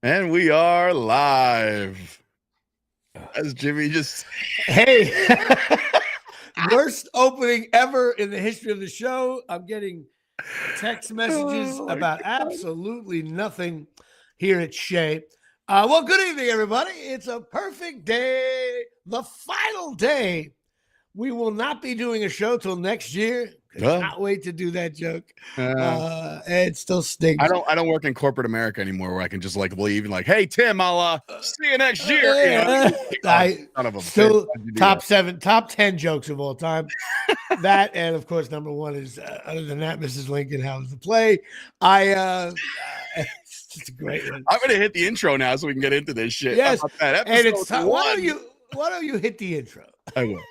And we are live. As Jimmy just Hey, worst opening ever in the history of the show. I'm getting text messages about absolutely nothing here at Shea. Well, good evening, everybody. It's a perfect day, the final day. We will not be doing a show till next year. Cannot wait to do that joke. It still stinks. I don't work in corporate America anymore where I can just like leave and like, hey Tim, I'll see you next year. Still top 10 jokes of all time. That and of course number one is other than that, Mrs. Lincoln, how was the play? It's just a great one. I'm gonna hit the intro now so we can get into this shit. Yes, that and it's time. Why don't you hit the intro? I will.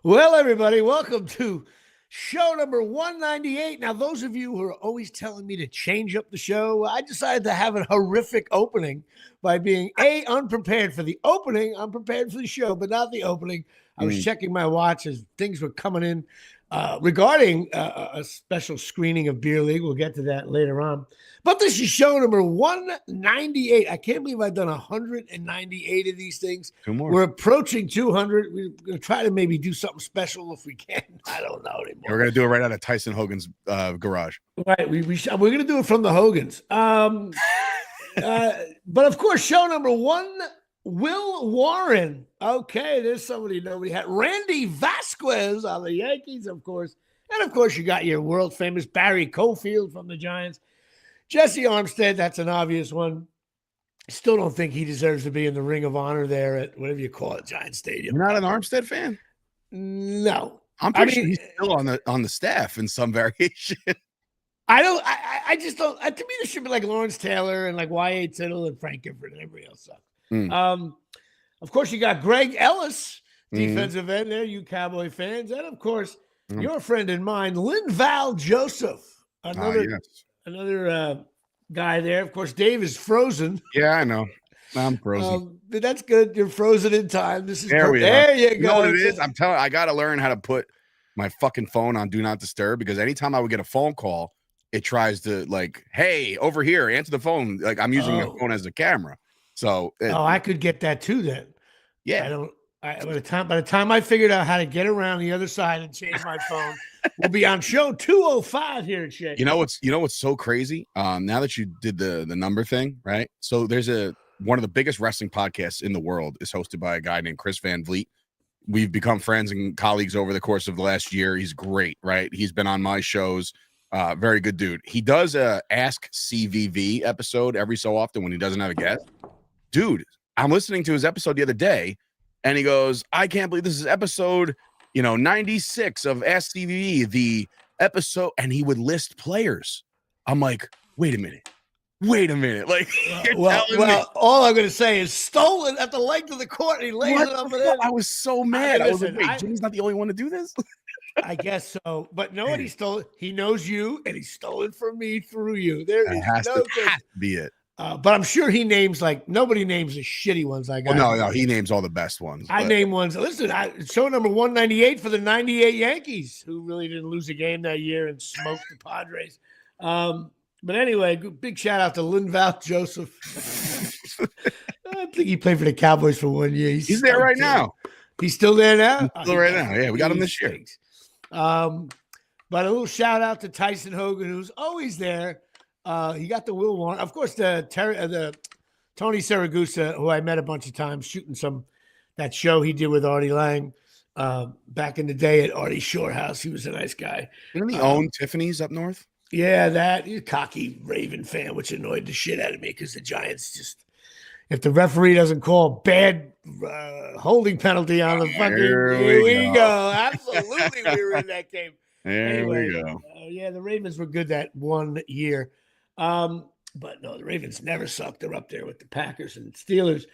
Well, everybody, welcome to show number 198. Now, those of you who are always telling me to change up the show, I decided to have a horrific opening by being unprepared for the opening. I'm prepared for the show, but not the opening. I was checking my watch as things were coming in regarding a special screening of Beer League. We'll get to that later on. But this is show number 198. I can't believe I've done 198 of these things. Two more. We're approaching 200. We're going to try to maybe do something special if we can. I don't know anymore. We're going to do it right out of Tyson Hogan's garage. Right. We're going to do it from the Hogans. But of course, show number one, Will Warren. Okay, there's somebody nobody had. Randy Vasquez on the Yankees, of course. And of course, you got your world famous Barry Cofield from the Giants. Jesse Armstead, that's an obvious one. Still don't think he deserves to be in the Ring of Honor there at whatever you call it, Giant Stadium. You're not an Armstead fan? No. I'm pretty sure he's still on the staff in some variation. I just don't. To me, this should be like Lawrence Taylor and like Y.A. Tittle and Frank Gifford and everybody else sucks. Of course, you got Greg Ellis, defensive end there, you Cowboy fans. And of course, your friend and mine, Linval Joseph, another guy there. Of course, Dave is frozen. Yeah, I know. I'm frozen. But that's good. You're frozen in time. This is there you go. You know what it is? I'm telling you, I got to learn how to put my fucking phone on Do Not Disturb because anytime I would get a phone call, it tries to like, hey, over here, answer the phone. Like I'm using your phone as a camera. So I could get that too then. Yeah. By the time I figured out how to get around the other side and change my phone, we'll be on show 205 here at Shea. You know what's so crazy? Now that you did the number thing, right? So there's one of the biggest wrestling podcasts in the world is hosted by a guy named Chris Van Vliet. We've become friends and colleagues over the course of the last year. He's great, right? He's been on my shows. Very good dude. He does a Ask CVV episode every so often when he doesn't have a guest. Dude, I'm listening to his episode the other day, and he goes, I can't believe this is episode, 96 of Ask CVV, the episode, and he would list players. I'm like, wait a minute. Like, all I'm going to say is stolen at the length of the court. And he lays it up there. I was so mad. I was like, wait, Jimmy's not the only one to do this? I guess so. But no, he stole it. He knows you, and he stole it from me through you. There it has to be it. But I'm sure he names nobody names the shitty ones. No, he names all the best ones. I name ones. Listen, show number 198 for the 98 Yankees, who really didn't lose a game that year and smoked the Padres. But anyway, big shout out to Linval Joseph. I think he played for the Cowboys for 1 year. He's there right now. He's still there now? Yeah, we got him this year. But a little shout out to Tyson Hogan, who's always there. He got the Will Warren. Of course, the Tony Saragusa, who I met a bunch of times shooting that show he did with Artie Lang back in the day at Artie Shore House. He was a nice guy. Didn't he own Tiffany's up north? Yeah, he's a cocky Raven fan, which annoyed the shit out of me because the Giants just, if the referee doesn't call bad holding penalty on the fucking, here we go. Absolutely, we were in that game. There we go. Yeah, the Ravens were good that 1 year. But no, the Ravens never sucked. They're up there with the Packers and Steelers.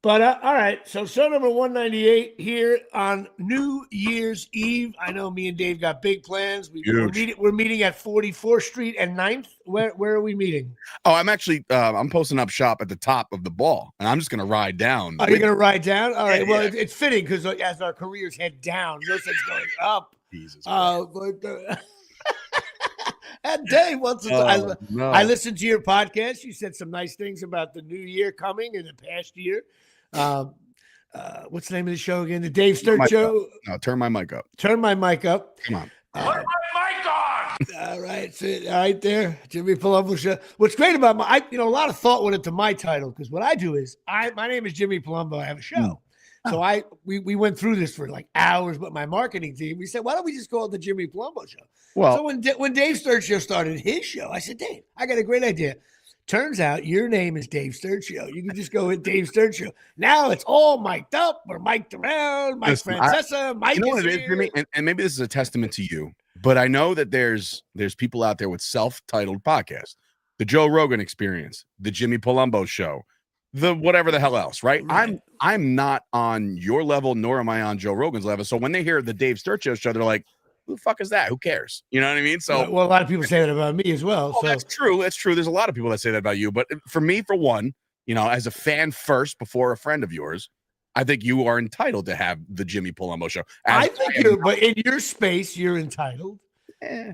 But all right, so show number 198 here on New Year's Eve. I know me and Dave got big plans. We're meeting at 44th Street and 9th. Where are we meeting? Oh, I'm actually I'm posting up shop at the top of the ball, and I'm just gonna ride down. Are you gonna ride down? All right. Well, it's fitting because as our careers head down, no sense going up. Jesus. And Dave, I listened to your podcast. You said some nice things about the new year coming in the past year. What's the name of the show again? The Dave Sturt Show. No, turn my mic up. Turn my mic up. Come on. Turn my mic on. All right, sit right there, Jimmy Palumbo Show. What's great about a lot of thought went into my title because what I do is my name is Jimmy Palumbo. I have a show. So we went through this for like hours, but my marketing team, we said, why don't we just call it the Jimmy Palumbo Show? Well, so when Dave Sturt Show started his show, I said, Dave, I got a great idea. Turns out your name is Dave Sturt Show. You can just go with Dave Sturt Show. Now it's all mic'd up. We're mic'd around. Mike Francesa. Mike you know what it is, Jimmy? And maybe this is a testament to you, but I know that there's people out there with self-titled podcasts. The Joe Rogan Experience, the Jimmy Palumbo Show, the whatever the hell else, right? I'm not on your level, nor am I on Joe Rogan's level. So when they hear the Dave Sturt Show, they're like, who the fuck is that? Who cares? You know what I mean? So well, a lot of people say that about me as well. So that's true. That's true. There's a lot of people that say that about you. But for me, for one, as a fan first before a friend of yours, I think you are entitled to have the Jimmy Palumbo Show. But in your space, you're entitled. Yeah.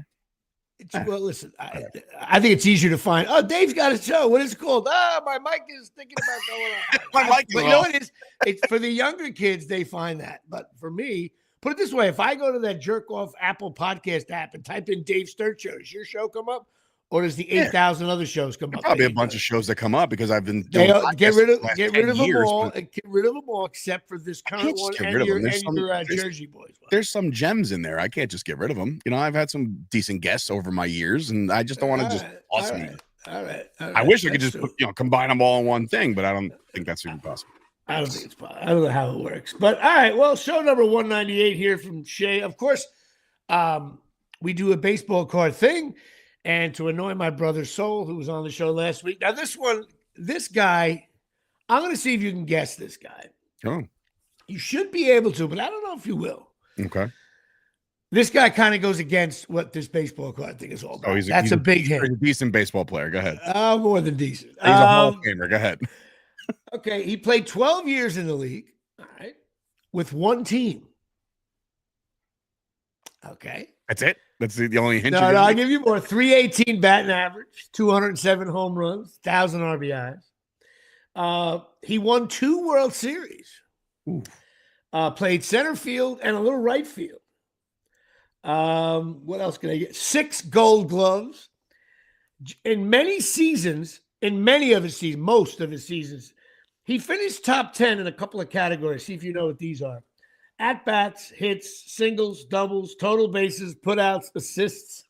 Well, listen, I think it's easier to find. Oh, Dave's got a show. What is it called? My mic is thinking about going on. My mic but you know what it is? It's for the younger kids, they find that. But for me, put it this way, if I go to that jerk off Apple podcast app and type in Dave Sturt Show, does your show come up? Or does the 8,000 other shows come up? Probably a bunch of shows that come up because I've been doing get rid of them all except for this current one and your Jersey Boys one. There's some gems in there. I can't just get rid of them. I've had some decent guests over my years, and I just don't want to just toss them. All right. I wish I could just combine them all in one thing, but I don't think that's even possible. I don't think it's possible. I don't know how it works. But all right, well, show number 198 here from Shay. Of course, we do a baseball card thing. And to annoy my brother Soul, who was on the show last week. Now, this guy, I'm going to see if you can guess this guy. Oh. You should be able to, but I don't know if you will. Okay. This guy kind of goes against what this baseball card thing is all about. That's a big hit. He's a decent baseball player. Go ahead. More than decent. He's a Hall of Famer. Go ahead. Okay. He played 12 years in the league. All right. With one team. Okay. That's it? That's the only hint? No, I'll give you more. 318 batting average, 207 home runs, 1,000 RBIs. He won 2 World Series. Played center field and a little right field. What else can I get? 6 Gold Gloves. In many seasons, most of his seasons, he finished top 10 in a couple of categories. See if you know what these are. At-bats, hits, singles, doubles, total bases, putouts, assists,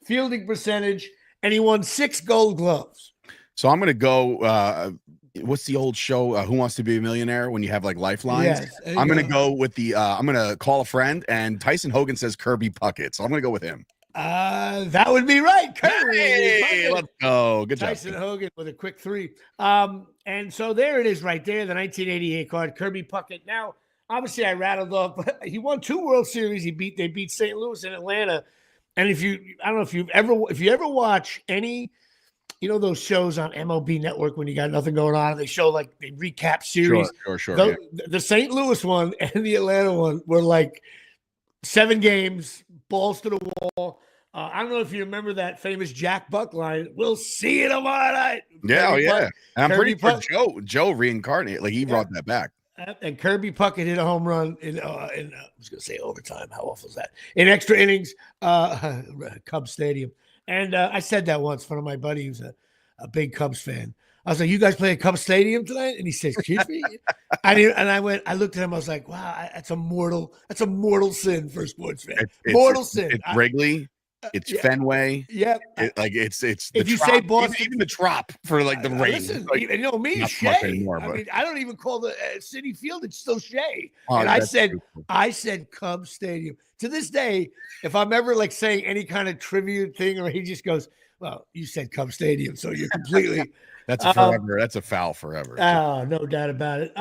fielding percentage, and he won 6 Gold Gloves. So I'm going to go, what's the old show, Who Wants to Be a Millionaire, when you have like lifelines? Yes, I'm going to go with I'm going to call a friend, and Tyson Hogan says Kirby Puckett. So I'm going to go with him. That would be right. Kirby. Hey, let's go. Good job. Tyson Hogan with a quick 3. And so there it is right there, the 1988 card, Kirby Puckett. Now, obviously, I rattled off, but he won 2 World Series. They beat St. Louis and Atlanta. And I don't know if you ever watch any, those shows on MLB Network when you got nothing going on, and they show they recap series. Sure. The St. Louis one and the Atlanta one were like 7 games, balls to the wall. I don't know if you remember that famous Jack Buck line. We'll see you tomorrow night. Yeah, yeah. And I'm pretty sure Joe reincarnated. He brought that back. And Kirby Puckett hit a home run in I was going to say overtime. How awful is that? In extra innings, Cubs Stadium. And I said that once. One of my buddy who's a big Cubs fan. I was like, "You guys play at Cubs Stadium tonight?" And he says, "Excuse me." I looked at him. I was like, "Wow, that's a mortal sin for a sports fan. Mortal sin." It's Wrigley. It's Fenway. Yeah. It's if you say Boston, even the Trop for the Rays. Listen, me, Shea. Anymore, I don't even call the City Field. It's still Shea. And I said Cubs Stadium. to this day, if I'm ever like saying any kind of trivia thing, or he just goes, "Well, you said Cub Stadium, so you're completely." That's a forever. That's a foul forever. Oh, no doubt about it.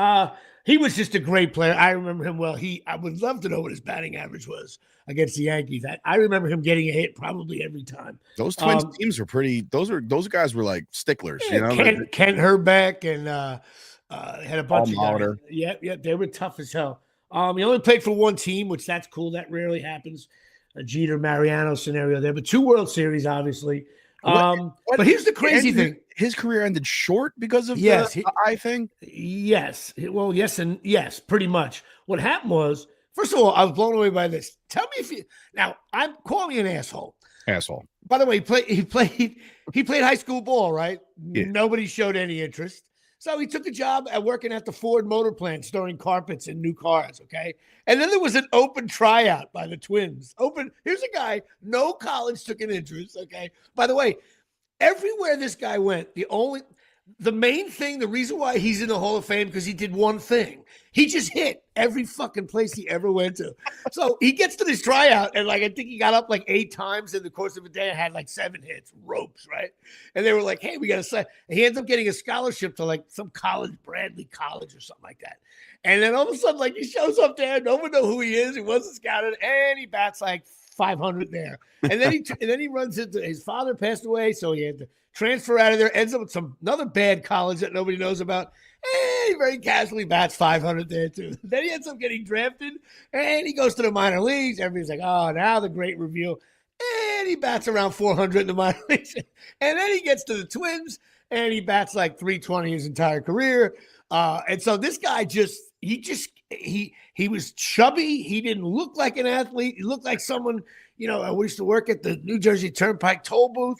He was just a great player. I remember him well. I would love to know what his batting average was against the Yankees. I remember him getting a hit probably every time. Those Twins teams were pretty. Those guys were like sticklers. Yeah, you know, Kent Herbeck and had a bunch of guys. Molitor. Yeah, they were tough as hell. He only played for one team, which that's cool. That rarely happens. A Jeter Mariano scenario there, but 2 World Series, obviously. But here's the crazy thing: his career ended short because of the eye thing. Yes, well, yes, pretty much. What happened was, first of all, I was blown away by this. Tell me if you now. I'm calling me an asshole. Asshole. By the way, he played high school ball, right? Yeah. Nobody showed any interest. So he took a job at working at the Ford Motor Plant, storing carpets in new cars, okay? And then there was an open tryout by the Twins. Here's a guy, no college took an interest, okay? By the way, everywhere this guy went, the main thing, the reason why he's in the Hall of Fame, because he did one thing. He just hit every fucking place he ever went to. So he gets to this tryout, and I think he got up 8 times in the course of a day and had 7 hits, ropes, right? And they were like, hey, we got to say. He ends up getting a scholarship to some college, Bradley College or something like that. And then all of a sudden, he shows up there, no one knows who he is, he wasn't scouted, and he bats 500 there. And then he runs into his father passed away, so he had to transfer out of there, ends up with another bad college that nobody knows about. And he very casually bats 500 there too. Then he ends up getting drafted, and he goes to the minor leagues. Everybody's like, oh, now the great reveal. And he bats around 400 in the minor leagues. And then he gets to the Twins, and he bats 320 his entire career. And so this guy he was chubby. He didn't look like an athlete. He looked like someone, we used to work at the New Jersey Turnpike toll booth.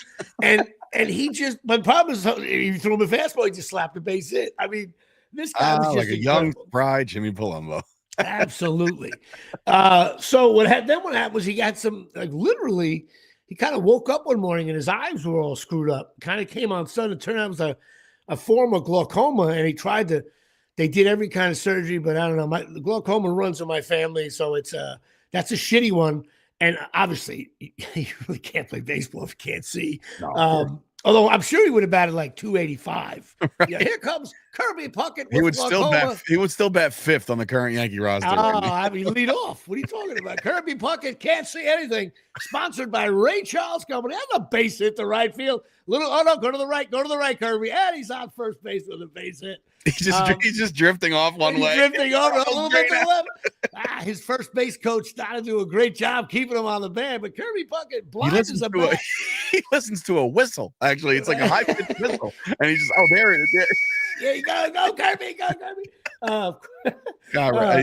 And he just, my problem is, if you threw him a fastball, he just slapped a base hit. I mean, this guy was just like a young spry Jimmy Palumbo. Absolutely. So what happened was he got some, literally, he kind of woke up one morning and his eyes were all screwed up. Kind of came on sun. It turned out it was a form of glaucoma, and they did every kind of surgery, but I don't know. The glaucoma runs in my family, so that's a shitty one. And obviously, you really can't play baseball if you can't see. No, although I'm sure he would have batted 285. Right. Yeah, here comes Kirby Puckett. He would still bat 5th on the current Yankee roster. Lead off. What are you talking about? Kirby Puckett can't see anything. Sponsored by Ray Charles Company. That's a base hit to right field. Go to the right, Kirby. And he's on first base with a base hit. He's just drifting off one way. Drifting over a little bit to the left. His first base coach started to do a great job keeping him on the band, but Kirby Puckett blinds a bat. He listens to a whistle. Actually, it's like a high-pitched whistle. And he just, there it is. There you go, Kirby, Kirby.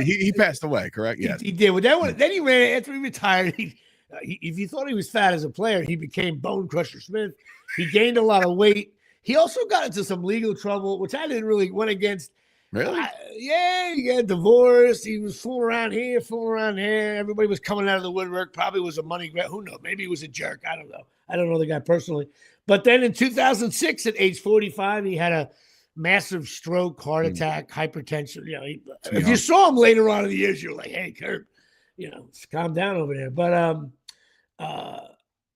He passed away, correct? Yes. He did. Well, then he ran, after he retired, if you thought he was fat as a player, he became Bone Crusher Smith. He gained a lot of weight. He also got into some legal trouble, which I didn't really went against. Really? He got divorced. He was fooling around here, fooling around there. Everybody was coming out of the woodwork. Probably was a money grab. Who knows? Maybe he was a jerk. I don't know. I don't know the guy personally. But then in 2006, at age 45, he had a massive stroke, heart attack, hypertension. If you saw him later on in the years, you're like, hey, Kurt, calm down over there. But I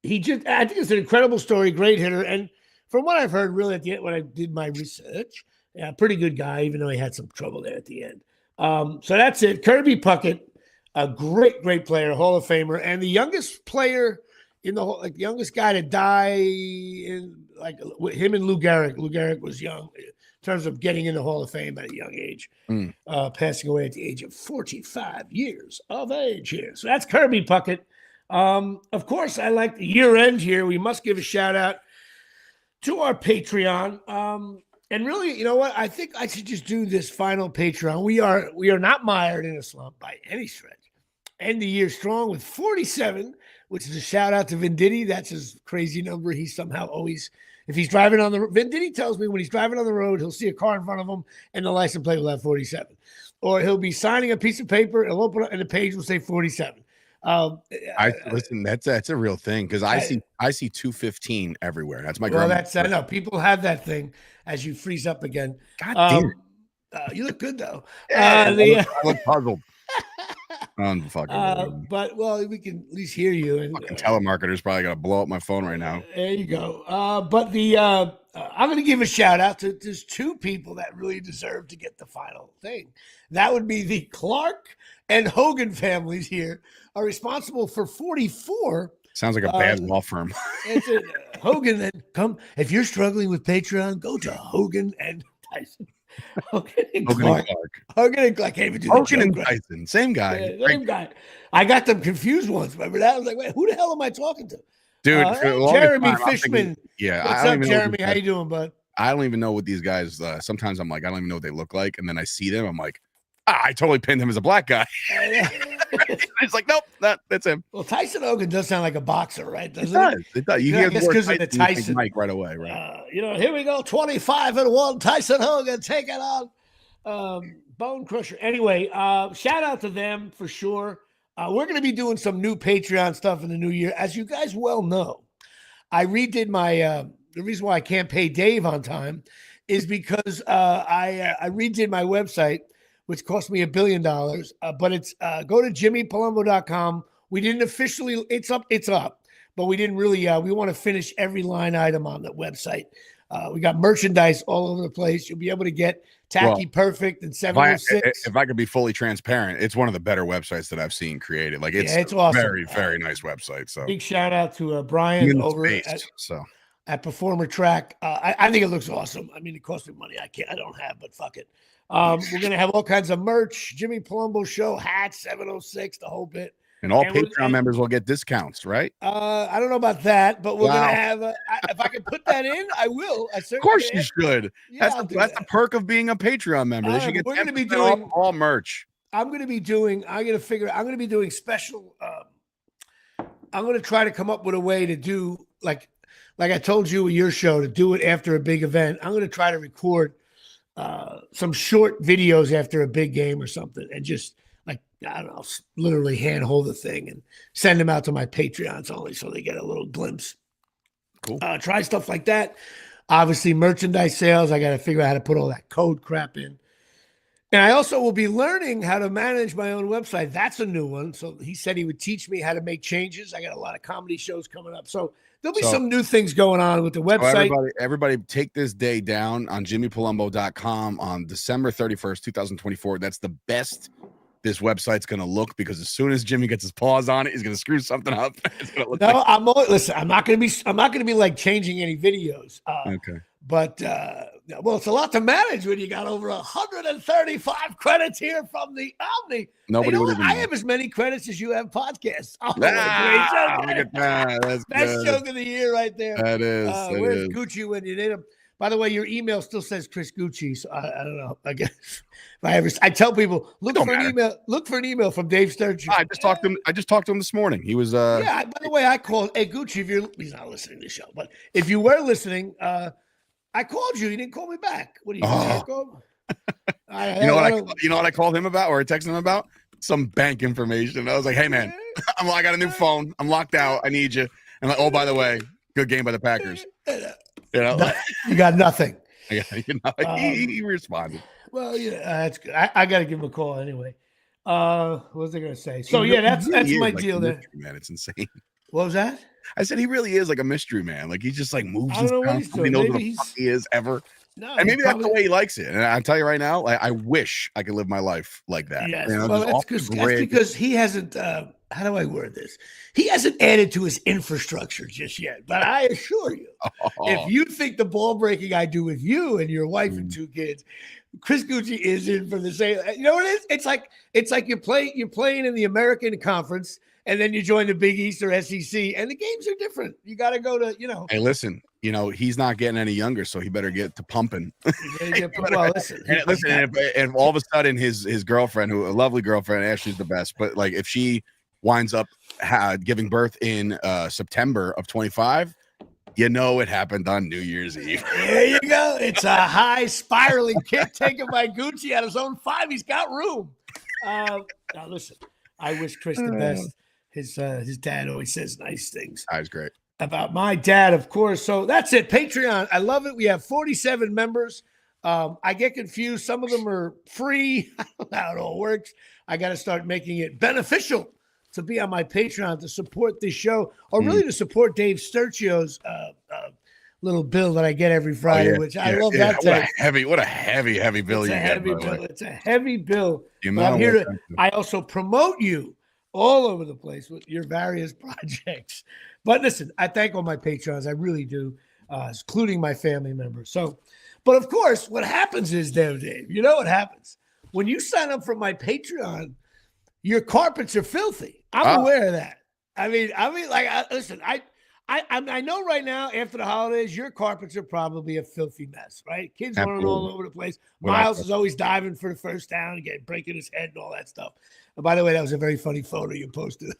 think it's an incredible story, great hitter. And from what I've heard, really, at the end, when I did my research, pretty good guy, even though he had some trouble there at the end. So that's it. Kirby Puckett, a great, great player, Hall of Famer, and the youngest player in the whole, youngest guy to die in, with him and Lou Gehrig. Lou Gehrig was young in terms of getting in the Hall of Fame at a young age, passing away at the age of 45 years of age here. So that's Kirby Puckett. Of course, I like the year end here. We must give a shout out to our Patreon. And really, you know what? I think I should just do this final Patreon. We are not mired in a slump by any stretch. End the year strong with 47, which is a shout out to Venditti. That's his crazy number. He somehow always, if he's driving on the Venditti tells me when he's driving on the road, he'll see a car in front of him and the license plate will have 47. Or he'll be signing a piece of paper, it'll open up and the page will say 47. Listen, that's a real thing because I see 215 everywhere. That's my grandma. I know people have that thing as you freeze up again. God damn. You look good though. I look puzzled. Unfucking. But well, we can at least hear you. And Fucking telemarketer's probably gonna blow up my phone right now. there you go. But I'm going to give a shout out to there's two people that really deserve to get the final thing. That would be the Clark and Hogan families here are responsible for 44. Sounds like a bad law firm. It's Hogan and come if you're struggling with Patreon, go to Hogan and Tyson. Hogan and Clark. Hogan and Clark. Can't even do Hogan and Tyson, same guy. Yeah, same guy. I got them confused once. Remember that? I was like, wait, who the hell am I talking to? Dude, Jeremy Fishman. Yeah. What's up, Jeremy? How you doing, bud? I don't even know what these guys, sometimes I'm like, I don't even know what they look like. And then I see them. I'm like, I totally pinned him as a black guy. It's like, nope, that's him. Well, Tyson Hogan does sound like a boxer, right? It does. You hear the word because of the Tyson Mike right away, right? Here we go, 25-1. Tyson Hogan taking on Bone Crusher. Anyway, shout out to them for sure. We're going to be doing some new Patreon stuff in the new year. As you guys well know, I redid my the reason why I can't pay Dave on time is because I redid my website, which cost me $1 billion. But it's go to jimmypalumbo.com. We didn't officially, it's up, but we didn't really, we want to finish every line item on the website. We got merchandise all over the place. You'll be able to get Tacky Perfect and 706. If I could be fully transparent, it's one of the better websites that I've seen created. Like it's awesome. Very, very nice website. So big shout out to Brian over at Performer Track. I think it looks awesome. I mean, it costs me money. I don't have, but fuck it. We're gonna have all kinds of merch. Jimmy Palumbo Show hats, 706, the whole bit. And all Patreon members will get discounts, right? I don't know about that, but we're gonna have. If I can put that in, I will. Of course, you should. Yeah, that's the perk of being a Patreon member. They should get. We're gonna be doing all merch. I'm gonna be doing special. I'm gonna try to come up with a way to do like I told you with your show to do it after a big event. I'm gonna try to record some short videos after a big game or something, and just. I don't know, literally handhold the thing and send them out to my Patreons only so they get a little glimpse. Cool. Try stuff like that. Obviously, merchandise sales. I got to figure out how to put all that code crap in. And I also will be learning how to manage my own website. That's a new one. So he said he would teach me how to make changes. I got a lot of comedy shows coming up. So there'll be some new things going on with the website. Everybody take this day down on jimmypalumbo.com on December 31st, 2024. That's the best this website's going to look, because as soon as Jimmy gets his paws on it, he's going to screw something up. It's going to look listen, I'm not going to be like changing any videos. Okay. But it's a lot to manage when you got over 135 credits here from the Omni. Nobody would I have as many credits as you have podcasts. Oh, great joke. Look at that. That's best joke of the year right there. That is. Where's Gucci when you need him? By the way, your email still says Chris Gucci, so I don't know. I guess I tell people look for an email from Dave Sturgeon. I just talked to him this morning. He was by the way, I called Gucci. He's not listening to the show, but if you were listening, I called you. You didn't call me back. What are you? You know what I called him about, or I texted him about? Some bank information. I was like, hey man, I got a new phone. I'm locked out. I need you. And like, oh, by the way, good game by the Packers. You know, you got nothing. He responded. Well, yeah, that's good. I got to give him a call anyway. What was I going to say? So yeah, that's my deal there. Man, it's insane. What was that? I said he really is like a mystery man. Like he just like moves. I don't know what he's doing. Nobody knows what the fuck he is ever. No, and maybe that's the way he likes it. And I tell you right now, like I wish I could live my life like that. Yes. That's because he hasn't. How do I word this? He hasn't added to his infrastructure just yet. But I assure you, if you think the ball breaking I do with you and your wife and two kids, Chris Gucci is in for the same. You know what it is? It's like you're playing in the American Conference, and then you join the Big East or SEC, and the games are different. You got to go to, Hey, listen, he's not getting any younger, so he better get to pumping. Listen, and all of a sudden his girlfriend, a lovely girlfriend, Ashley's the best, but like if she winds up giving birth in September of 25, it happened on New Year's Eve. There you go. It's a high spiraling kick taken by Gucci at his own 5. He's got room. Now listen, I wish Chris the best. His dad always says nice things. That's great. About my dad, of course. So that's it. Patreon. I love it. We have 47 members. I get confused. Some of them are free. I don't know how it all works. I got to start making it beneficial to be on my Patreon to support this show, or really to support Dave Sturchio's little bill that I get every Friday, which I love that. What a heavy bill it's you a get. Heavy bill. It's a heavy bill. But I'm here to. I also promote you all over the place with your various projects. But listen, I thank all my patrons. I really do, including my family members. So, but of course, what happens is, Dave, you know what happens when you sign up for my Patreon. Your carpets are filthy. I'm aware of that. I mean, listen, I know right now after the holidays, your carpets are probably a filthy mess, right? Kids running all over the place. Miles is always diving for the first down and breaking his head and all that stuff. And by the way, that was a very funny photo you posted.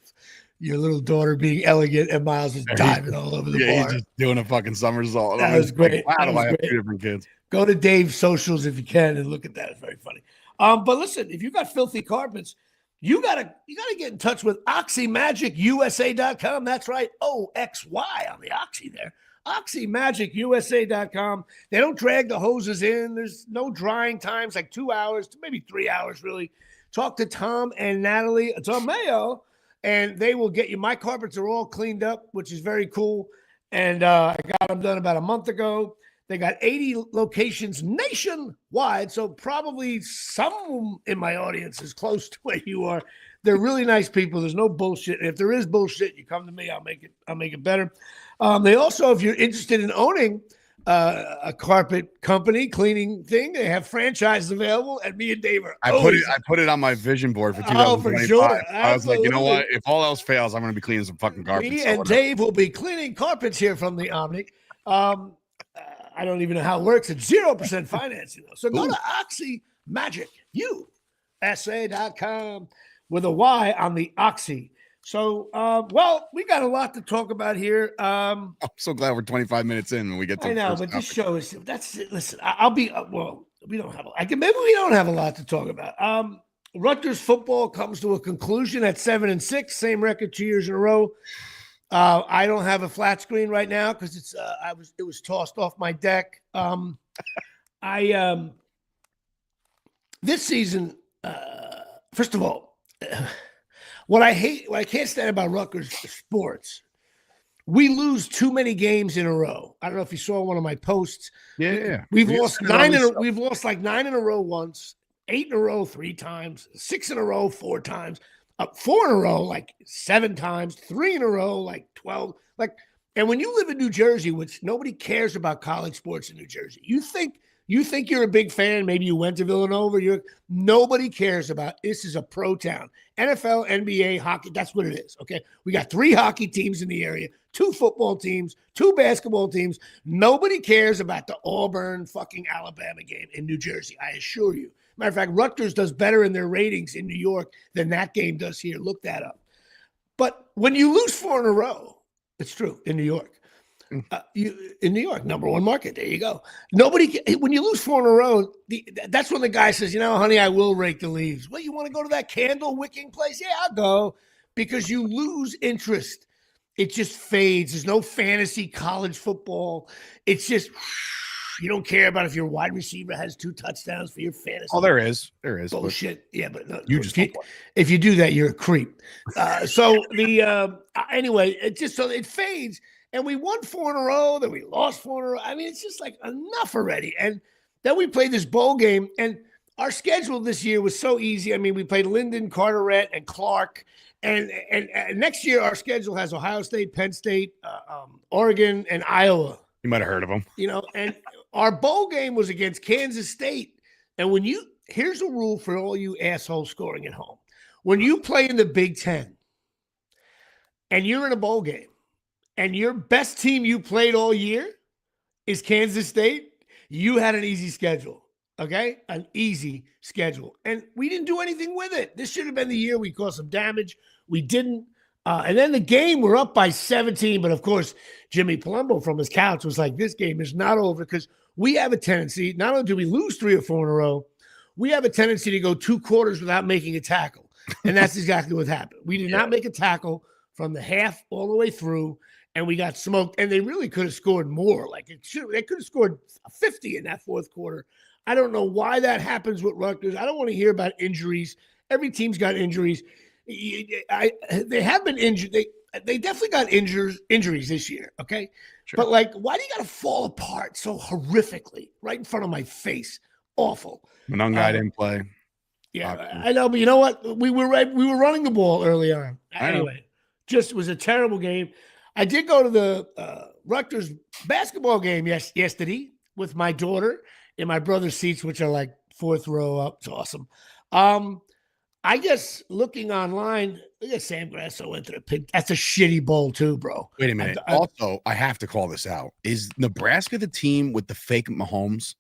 Your little daughter being elegant and Miles is diving all over the bar. He's just doing a fucking somersault. That was great. Wow, do I have two different kids? Go to Dave's socials if you can and look at that. It's very funny. But listen, if you got filthy carpets, you gotta get in touch with OxyMagicUSA.com. That's right, OXY on the Oxy there. OxyMagicUSA.com. They don't drag the hoses in. There's no drying times, like 2 hours to maybe 3 hours, really. Talk to Tom and Natalie Tomeo, and they will get you. My carpets are all cleaned up, which is very cool. And I got them done about a month ago. They got 80 locations nationwide, so probably some in my audience is close to where you are. They're really nice people. There's no bullshit. And if there is bullshit, you come to me. I'll make it better. They also, if you're interested in owning a carpet company cleaning thing, they have franchises available. And me and Dave are I put it on my vision board for 2025. For sure. I was like, you know what? If all else fails, I'm going to be cleaning some fucking carpets. Me and Dave will be cleaning carpets here from the Omni. I don't even know how it works. It's 0% financing, though. So go to OxyMagicUSA.com with a Y on the Oxy. So, well, we got a lot to talk about here. I'm so glad we're 25 minutes in and we get to. I know, but this show is listen. I'll be we don't have. Maybe we don't have a lot to talk about. Rutgers football comes to a conclusion at 7-6, same record 2 years in a row. I don't have a flat screen right now because it was tossed off my deck. This season, first of all, what I can't stand about Rutgers sports, we lose too many games in a row. I don't know if you saw one of my posts. Yeah. We've lost we've lost like 9 in a row once, 8 in a row 3 times, 6 in a row 4 times. 4 in a row, like 7 times, 3 in a row, like 12. And when you live in New Jersey, which nobody cares about college sports in New Jersey, you think you're a big fan. Maybe you went to Villanova. Nobody cares about. This is a pro town. NFL, NBA, hockey. That's what it is. Okay, we got 3 hockey teams in the area, 2 football teams, 2 basketball teams. Nobody cares about the Auburn fucking Alabama game in New Jersey. I assure you. Matter of fact, Rutgers does better in their ratings in New York than that game does here. Look that up. But when you lose 4 in a row, it's true in New York. In New York, number 1 market. There you go. When you lose 4 in a row, that's when the guy says, honey, I will rake the leaves. Well, you want to go to that candle wicking place? Yeah, I'll go. Because you lose interest. It just fades. There's no fantasy college football. It's just... You don't care about if your wide receiver has 2 touchdowns for your fantasy. Oh, there is. Bullshit. Yeah, but no, if you do that, you're a creep. Anyway, it fades, and we won 4 in a row, then we lost 4 in a row. I mean, it's just like enough already. And then we played this bowl game, and our schedule this year was so easy. I mean, we played Linden, Carteret, and Clark. And next year, our schedule has Ohio State, Penn State, Oregon, and Iowa. You might have heard of them. And our bowl game was against Kansas State. And here's a rule for all you assholes scoring at home. When you play in the Big Ten and you're in a bowl game and your best team you played all year is Kansas State, you had an easy schedule. Okay? An easy schedule. And we didn't do anything with it. This should have been the year we caused some damage. We didn't. And then the game, we're up by 17. But, of course, Jimmy Palumbo from his couch was like, this game is not over because we have a tendency, not only do we lose 3 or 4 in a row, we have a tendency to go 2 quarters without making a tackle. And that's exactly what happened. We did not make a tackle from the half all the way through, and we got smoked. And they really could have scored more. They could have scored 50 in that 4th quarter. I don't know why that happens with Rutgers. I don't want to hear about injuries. Every team's got injuries. They have been injured. They definitely got injuries this year, okay? Sure. But, like, why do you got to fall apart so horrifically right in front of my face? Awful. Monungai didn't play. Yeah, I know, but you know what? We were running the ball early on. Anyway, just was a terrible game. I did go to the Rutgers basketball game yesterday with my daughter in my brother's seats, which are like fourth row up. It's awesome. I guess looking online, look at Sam Grasso went to the pig. That's a shitty bowl too, bro. Wait a minute. Also, I have to call this out. Is Nebraska the team with the fake Mahomes?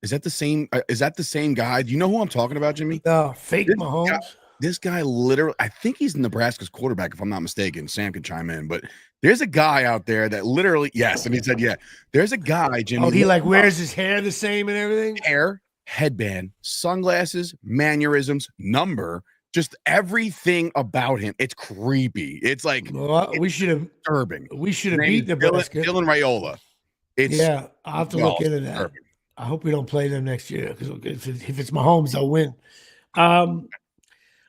Is that the same guy? Do you know who I'm talking about, Jimmy? No, fake Mahomes. This guy literally, I think he's Nebraska's quarterback, if I'm not mistaken. Sam can chime in, but there's a guy out there that literally, yes, and he said, yeah, there's a guy, Jimmy. Oh, he like wears his hair the same and everything? Hair, headband, sunglasses, mannerisms, number, just everything about him. It's creepy. It's like we should have disturbing. We should have beat Nebraska. Dylan Raiola. I'll have to look into that. Disturbing. I hope we don't play them next year because if it's Mahomes, they'll win.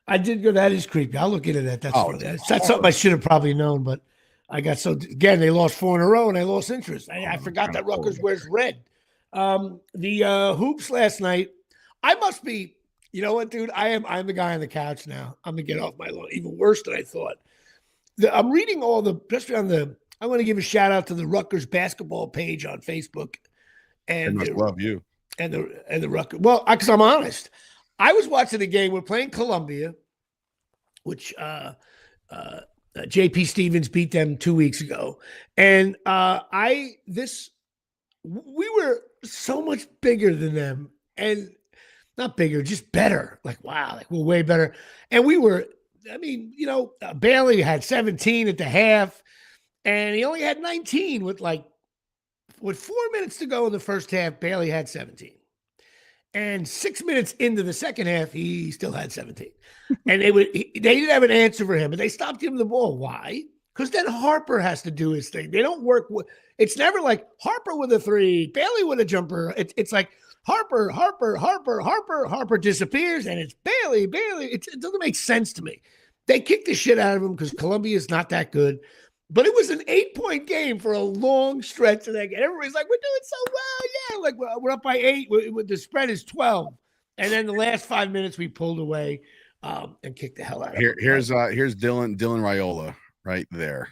I did go. That is creepy. I'll look into that. That's something I should have probably known, but I got again. They lost 4 in a row, and I lost interest. I forgot that Rutgers wears red. The hoops last night. I must be. You know what, dude? I'm the guy on the couch now. I'm gonna get off my lawn. Even worse than I thought. I'm reading all the. Especially on the. I want to give a shout out to the Rutgers basketball page on Facebook. And they must love you. And the Rutgers. Well, because I'm honest. I was watching the game. We're playing Columbia, which J.P. Stevens beat them 2 weeks ago. And we were so much bigger than them. And not bigger, just better. Like, wow, like we're way better. And we were, Bailey had 17 at the half. And he only had 19 with 4 minutes to go in the first half. Bailey had 17. And 6 minutes into the second half, he still had 17. And they didn't have an answer for him, but they stopped giving the ball. Why? Because then Harper has to do his thing. They don't work with. It's never like Harper with a 3, Bailey with a jumper. It's like Harper disappears, and it's Bailey. It doesn't make sense to me. They kicked the shit out of him because Columbia is not that good. But it was an 8-point game for a long stretch of that game. Everybody's like, we're doing so well. Yeah, like we're up by 8. The spread is 12. And then the last 5 minutes, we pulled away and kicked the hell out of it. Here's Dylan Raiola right there.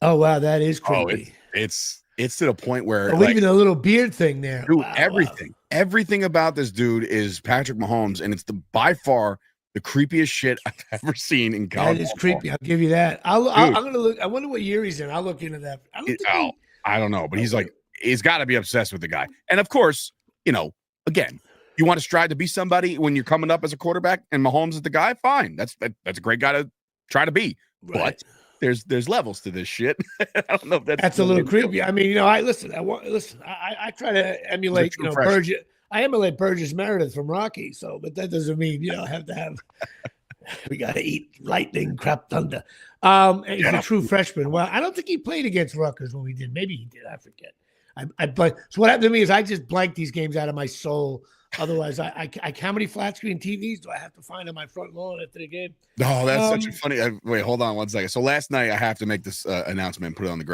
Oh, wow, that is creepy. Oh, it's to the point where even a little beard thing there. Dude, everything about this dude is Patrick Mahomes, and it's by far the creepiest shit I've ever seen in college. That is creepy. I'll give you that. I'm gonna look. I wonder what year he's in. I'll look into that. I don't know, but he's got to be obsessed with the guy. And of course, again, you want to strive to be somebody when you're coming up as a quarterback, and Mahomes is the guy. Fine, that's a great guy to try to be. Right. But there's levels to this shit. I don't know if that's a little creepy. I mean, I try to emulate, Burgess. I emulate Burgess Meredith from Rocky, but that doesn't mean I have to have. We got to eat lightning, crap thunder. He's a true freshman. Well, I don't think he played against Rutgers when we did. Maybe he did. I forget. I blanked. So what happened to me is I just blanked these games out of my soul. Otherwise, I how many flat screen TVs do I have to find on my front lawn after the game? Oh, that's such a funny. Wait, hold on 1 second. So last night I have to make this announcement and put it on the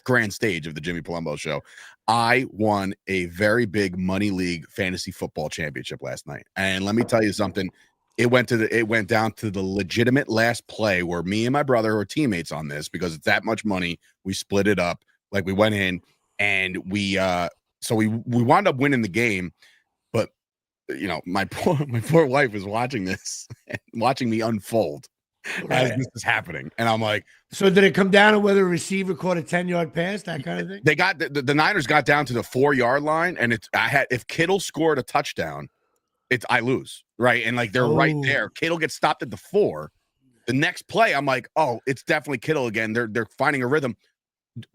grand stage of the Jimmy Palumbo Show. I won a very big money league fantasy football championship last night, and let me tell you something. It went down to the legitimate last play where me and my brother were teammates on this because it's that much money. We split it up. Like we went in and we wound up winning the game. But my poor wife was watching this, watching me unfold as this is happening, and I'm like, so did it come down to whether a receiver caught a 10-yard pass, that kind of thing? They got the Niners got down to the 4-yard line, and if Kittle scored a touchdown, I lose, right? And they're right there. Kittle gets stopped at the 4. The next play, I'm like, oh, it's definitely Kittle again. They're finding a rhythm.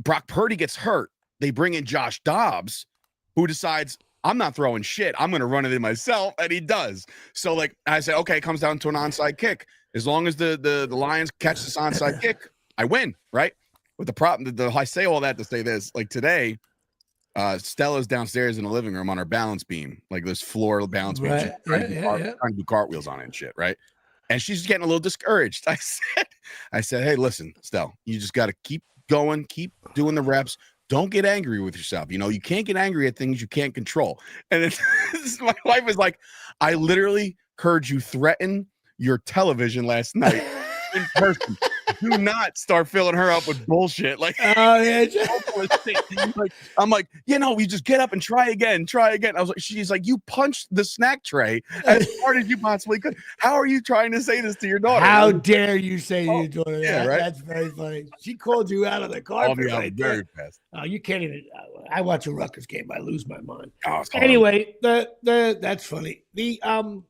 Brock Purdy gets hurt. They bring in Josh Dobbs, who decides, I'm not throwing shit. I'm going to run it in myself, and he does. So, I said, okay, it comes down to an onside kick. As long as the Lions catch this onside kick, I win, right? With the problem, I say all that to say this. Today, Stella's downstairs in the living room on her balance beam, like this floor balance beam. She's trying to do cartwheels on it and shit, right? And she's getting a little discouraged. I said, hey, listen, Stell, you just got to keep going, keep doing the reps. Don't get angry with yourself. You know, you can't get angry at things you can't control. And my wife is like, I literally heard you threaten your television last night in person. Do not start filling her up with bullshit. Like, oh yeah, like, I'm like, we just get up and try again. I was like, she's like, you punched the snack tray as hard as you possibly could. How are you trying to say this to your daughter? How dare you say to your daughter? Yeah, right. That's very funny. She called you out of the carpet. Very fast. Oh, you can't even. I watch a Rutgers game. I lose my mind. Oh, anyway, that's funny. The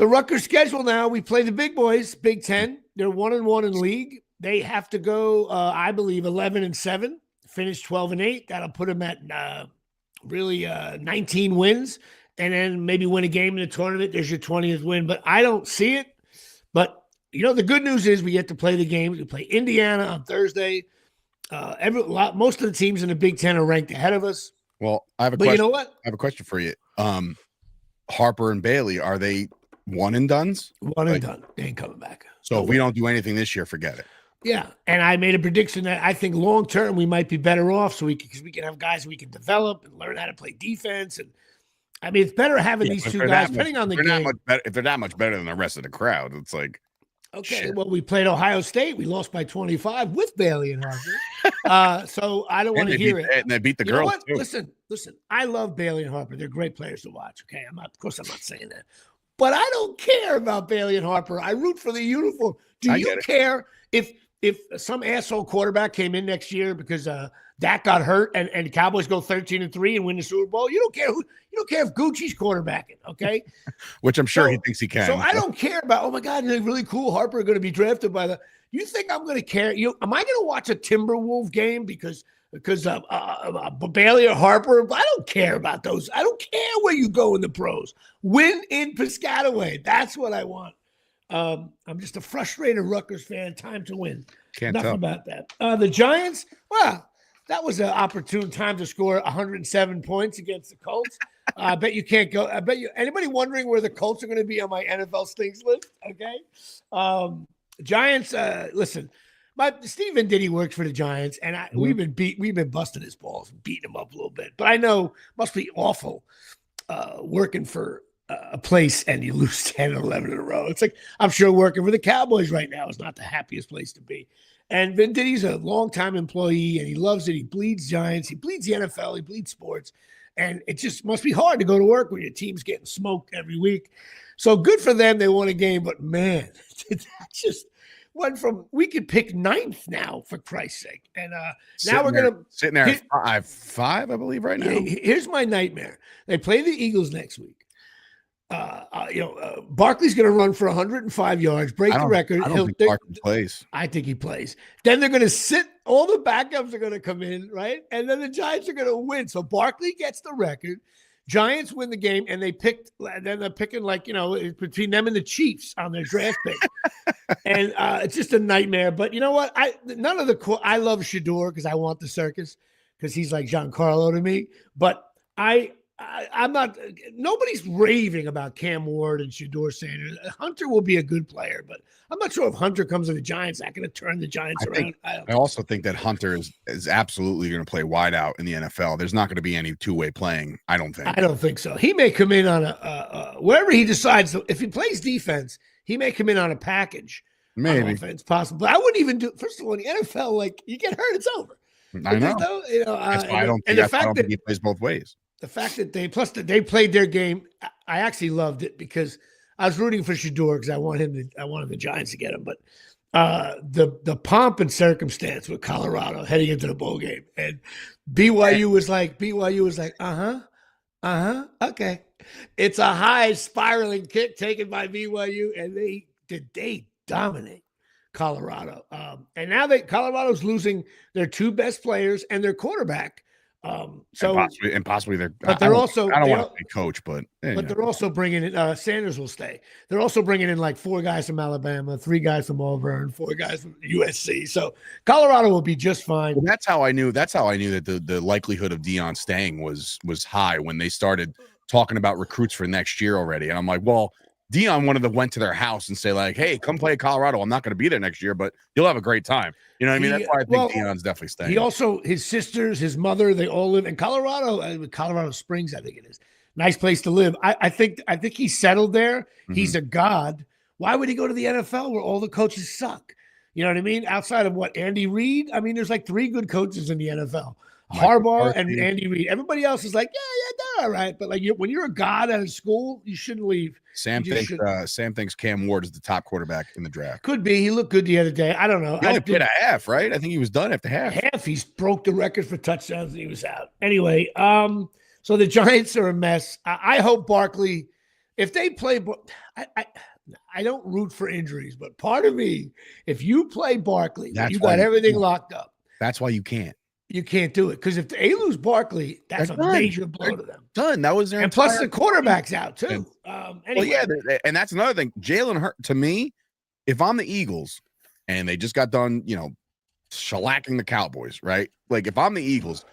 Rutgers schedule now, we play the big boys, Big Ten. They're 1-1 in league. They have to go, I believe, 11-7, finish 12-8. That'll put them at 19 wins, and then maybe win a game in the tournament. There's your 20th win, but I don't see it. But, the good news is we get to play the games. We play Indiana on Thursday. Most of the teams in the Big Ten are ranked ahead of us. Well, I have a question. You know what? I have a question for you. Harper and Bailey, are they one and dones? One and done. They ain't coming back. So if we don't do anything this year, forget it. Yeah, and I made a prediction that I think long term we might be better off, because we can have guys we can develop and learn how to play defense. And I mean, it's better having these two guys, depending on the game. If they're not much better than the rest of the crowd, it's like, okay. Shit. Well, we played Ohio State. We lost by 25 with Bailey and Harper. So I don't want to hear it. And they beat the girls too. Listen. I love Bailey and Harper. They're great players to watch. Okay, of course, I'm not saying that. But I don't care about Bailey and Harper. I root for the uniform. Do you care if some asshole quarterback came in next year because Dak got hurt and the Cowboys go 13-3 and win the Super Bowl? You don't care if Gucci's quarterbacking, okay? Which I'm sure he thinks he can. So I don't care about, oh my God, they're really cool. Harper going to be drafted by the. You think I'm going to care? Am I going to watch a Timberwolves game because Bailey or Harper? I don't care about those. I don't care where you go in the pros. Win in Piscataway. That's what I want. I'm just a frustrated Rutgers fan. Time to win. Nothing about that. The Giants, well, that was an opportune time to score 107 points against the Colts. I bet you can't go. I bet you anybody wondering where the Colts are going to be on my NFL stinks list? Okay. Giants, listen. Steve Venditti works for the Giants, and we've been busting his balls and beating him up a little bit. But I know must be awful working for a place and you lose 10 or 11 in a row. It's like I'm sure working for the Cowboys right now is not the happiest place to be. And Venditti's a longtime employee, and he loves it. He bleeds Giants. He bleeds the NFL. He bleeds sports. And it just must be hard to go to work when your team's getting smoked every week. So good for them. They won a game. But, man, that just – went from we could pick ninth now, for Christ's sake. And now we're going to sitting there at five, I believe, right now. Here's my nightmare. They play the Eagles next week. Barkley's going to run for 105 yards, break the record. I don't think Barkley plays. I think he plays. Then they're going to sit. All the backups are going to come in, right? And then the Giants are going to win. So Barkley gets the record. Giants win the game, and they're picking between them and the Chiefs on their draft pick. And it's just a nightmare. But you know what? I love Shador because I want the circus because he's like Giancarlo to me. But I'm not – nobody's raving about Cam Ward and Shador Sanders. Hunter will be a good player, but I'm not sure if Hunter comes to the Giants, not going to turn the Giants around. I also think that Hunter is absolutely going to play wide out in the NFL. There's not going to be any two-way playing, I don't think. I don't think so. He may come in on wherever he decides. If he plays defense, he may come in on a package. Maybe. Offense, possible. But I wouldn't even do – first of all, in the NFL, like, you get hurt, it's over. I know. That's why I don't think he plays both ways. The fact that they played their game, I actually loved it because I was rooting for Shador because I wanted the Giants to get him. But the pomp and circumstance with Colorado heading into the bowl game, and BYU was like, okay. It's a high spiraling kick taken by BYU, and they dominate Colorado. And now Colorado's losing their two best players and their quarterback. And possibly they're. But they're also. I don't want to say coach, but they're also bringing in. Sanders will stay. They're also bringing in like 4 guys from Alabama, 3 guys from Auburn, 4 guys from USC. So Colorado will be just fine. Well, that's how I knew that the likelihood of Deion staying was high when they started talking about recruits for next year already. And I'm like, well, Deion went to their house and say like, hey, come play at Colorado. I'm not going to be there next year, but you'll have a great time. You know what I mean? That's why I think Deion's definitely staying. He also, his sisters, his mother, they all live in Colorado, Colorado Springs, I think it is. Nice place to live. I think he's settled there. Mm-hmm. He's a god. Why would he go to the NFL where all the coaches suck? You know what I mean? Outside of Andy Reid? I mean, there's like 3 good coaches in the NFL. Harbaugh and Andy Reid. Everybody else is like, yeah, they're all right. But like when you're a god at a school, you shouldn't leave. Sam thinks Cam Ward is the top quarterback in the draft. Could be. He looked good the other day. I don't know. He only played a half, right? I think he was done after half. He's broke the record for touchdowns and he was out. Anyway, so the Giants are a mess. I hope Barkley, if they play, I don't root for injuries, but part of me, if you play Barkley, you got everything locked up. That's why you can't. You can't do it because if they lose Barkley, that's a major blow to them. Done. That was their and plus the quarterback's out too. Anyway. Well, yeah, and that's another thing. Jalen Hurts, to me, if I'm the Eagles and they just got done, shellacking the Cowboys, right? Like if I'm the Eagles,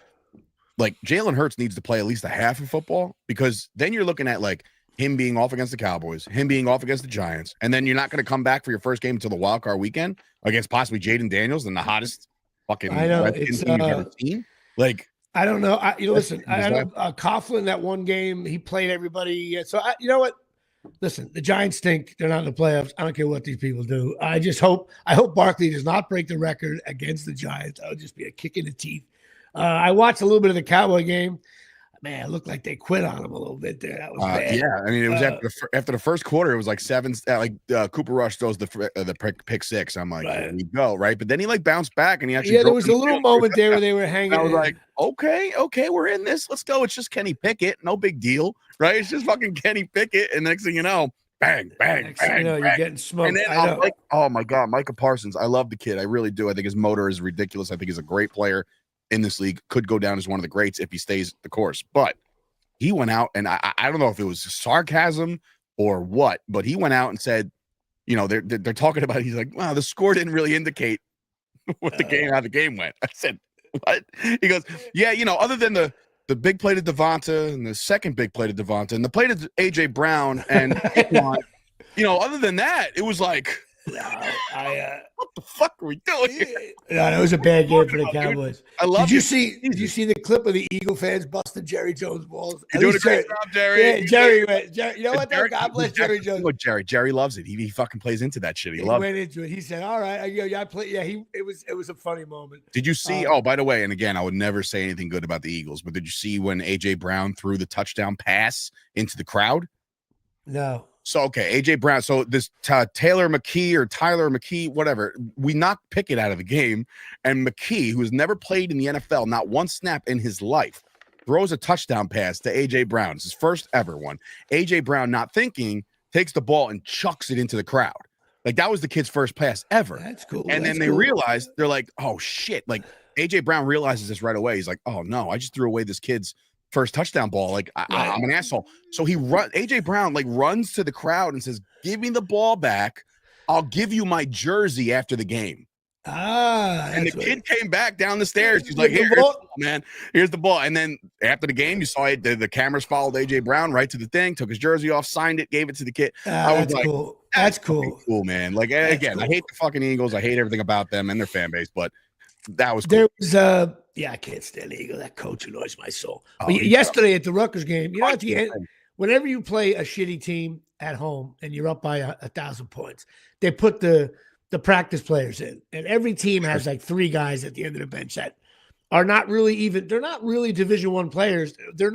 like Jalen Hurts needs to play at least a half of football because then you're looking at like him being off against the Cowboys, him being off against the Giants, and then you're not going to come back for your first game until the wild card weekend against possibly Jaden Daniels and the hottest. I know it's like I don't know. Listen. I know Coughlin that one game he played everybody. So you know what? Listen, the Giants stink. They're not in the playoffs. I don't care what these people do. I hope Barkley does not break the record against the Giants. That would just be a kick in the teeth. I watched a little bit of the Cowboy game. Man, it looked like they quit on him a little bit there. That was bad. Yeah, I mean, it was after the first quarter, it was like 7. Cooper Rush throws the pick 6. I'm like, here we go, right? But then he like bounced back and he actually there was a little moment there where they were hanging. I was like, okay, we're in this. Let's go. It's just Kenny Pickett, no big deal, right? It's just fucking Kenny Pickett, and next thing you know, bang, bang, bang. You're getting smoked. And then I'm like, oh my god, Micah Parsons. I love the kid. I really do. I think his motor is ridiculous. I think he's a great player in this league. Could go down as one of the greats if he stays the course, but. He went out, and I don't know if it was sarcasm or what, but he went out and said, they're talking about. He's like, wow, the score didn't really indicate how the game went. I said, what? He goes, yeah, other than the big play to Devonta and the second big play to Devonta and the play to AJ Brown and other than that, it was like. What the fuck are we doing here? No, that was a bad game for the Cowboys. Dude, I love. Did you see the clip of the Eagle fans busting Jerry Jones' balls? You're doing a great job, Jerry. Yeah, Jerry. You know what? God bless Jerry Jones. Jerry loves it. He fucking plays into that shit. He went into it. He said, "All right, I play." Yeah, it was a funny moment. Did you see? By the way, and again, I would never say anything good about the Eagles, but did you see when AJ Brown threw the touchdown pass into the crowd? No. So, okay, AJ Brown. So this Tyler McKee, whatever, we knocked Pickett out of the game. And McKee, who has never played in the NFL, not one snap in his life, throws a touchdown pass to AJ Brown. It's his first ever one. AJ Brown, not thinking, takes the ball and chucks it into the crowd. Like that was the kid's first pass ever. That's cool. And then they realized, they're like, oh shit. Like AJ Brown realizes this right away. He's like, oh no, I just threw away this kid's first touchdown ball. Like I'm an asshole. So AJ Brown like runs to the crowd and says, give me the ball back. I'll give you my jersey after the game. And the kid came back down the stairs. He's like, here's the ball, man. Here's the ball. And then after the game, you saw it. The cameras followed AJ Brown right to the thing, took his jersey off, signed it, gave it to the kid. I was like, cool. That's cool. Cool, man. Like again, cool. I hate the fucking Eagles. I hate everything about them and their fan base, but that was cool. There was I can't stand the Eagle. That coach annoys my soul. But yesterday at the Rutgers game, at the end, whenever you play a shitty team at home and you're up by 1,000 points, they put the practice players in, and every team has like 3 guys at the end of the bench that are not really they're not really Division I players. They're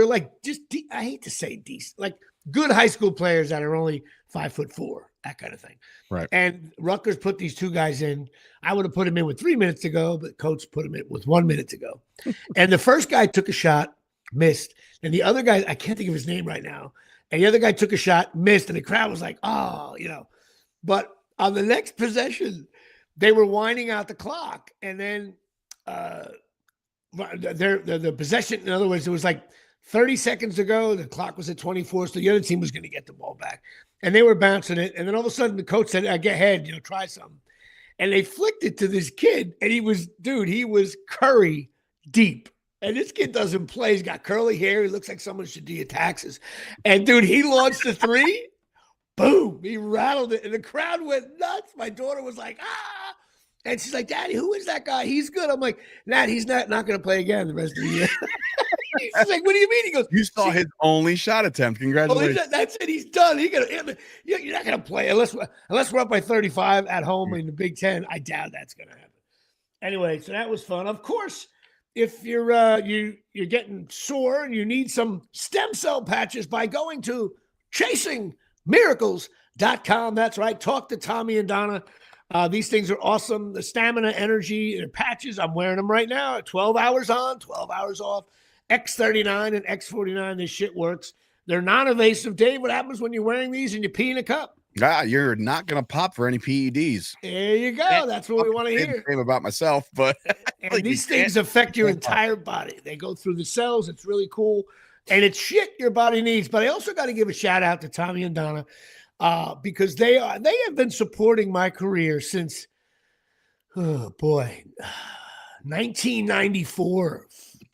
like just I hate to say decent, like good high school players that are only 5'4", that kind of thing. Right. And Rutgers put these 2 guys in. I would have put him in with 3 minutes to go, but coach put him in with 1 minute to go. And the first guy took a shot, missed. And the other guy, I can't think of his name right now. And the other guy took a shot, missed. And the crowd was like, oh, But on the next possession, they were winding out the clock. And then the possession. In other words, it was like 30 seconds to go. The clock was at 24, so the other team was going to get the ball back, and they were bouncing it. And then all of a sudden, the coach said, "Get ahead, try something." And they flicked it to this kid, and he was Curry deep. And this kid doesn't play. He's got curly hair. He looks like someone should do your taxes. And dude, he launched the three. Boom! He rattled it, and the crowd went nuts. My daughter was like, "Ah!" And she's like, "Daddy, who is that guy? He's good." I'm like, "Nat, he's not going to play again the rest of the year." She's like, "What do you mean?" He goes, "You saw his only shot attempt. Congratulations." Oh, that's it. He's done. You're not going to play unless we're up by 35 at home in the Big Ten. I doubt that's going to happen. Anyway, so that was fun. Of course, if you're getting sore and you need some stem cell patches, by going to chasingmiracles.com. That's right. Talk to Tommy and Donna. These things are awesome. The stamina, energy, they're patches. I'm wearing them right now. 12 hours on, 12 hours off. X39 and X49. This shit works. They're non-invasive. Dave, what happens when you're wearing these and you pee in a cup? You're not going to pop for any PEDs. There you go. That's what we want to hear. Same about myself, but and these things affect your entire body. They go through the cells. It's really cool. And it's shit your body needs. But I also got to give a shout out to Tommy and Donna because they have been supporting my career since, 1994,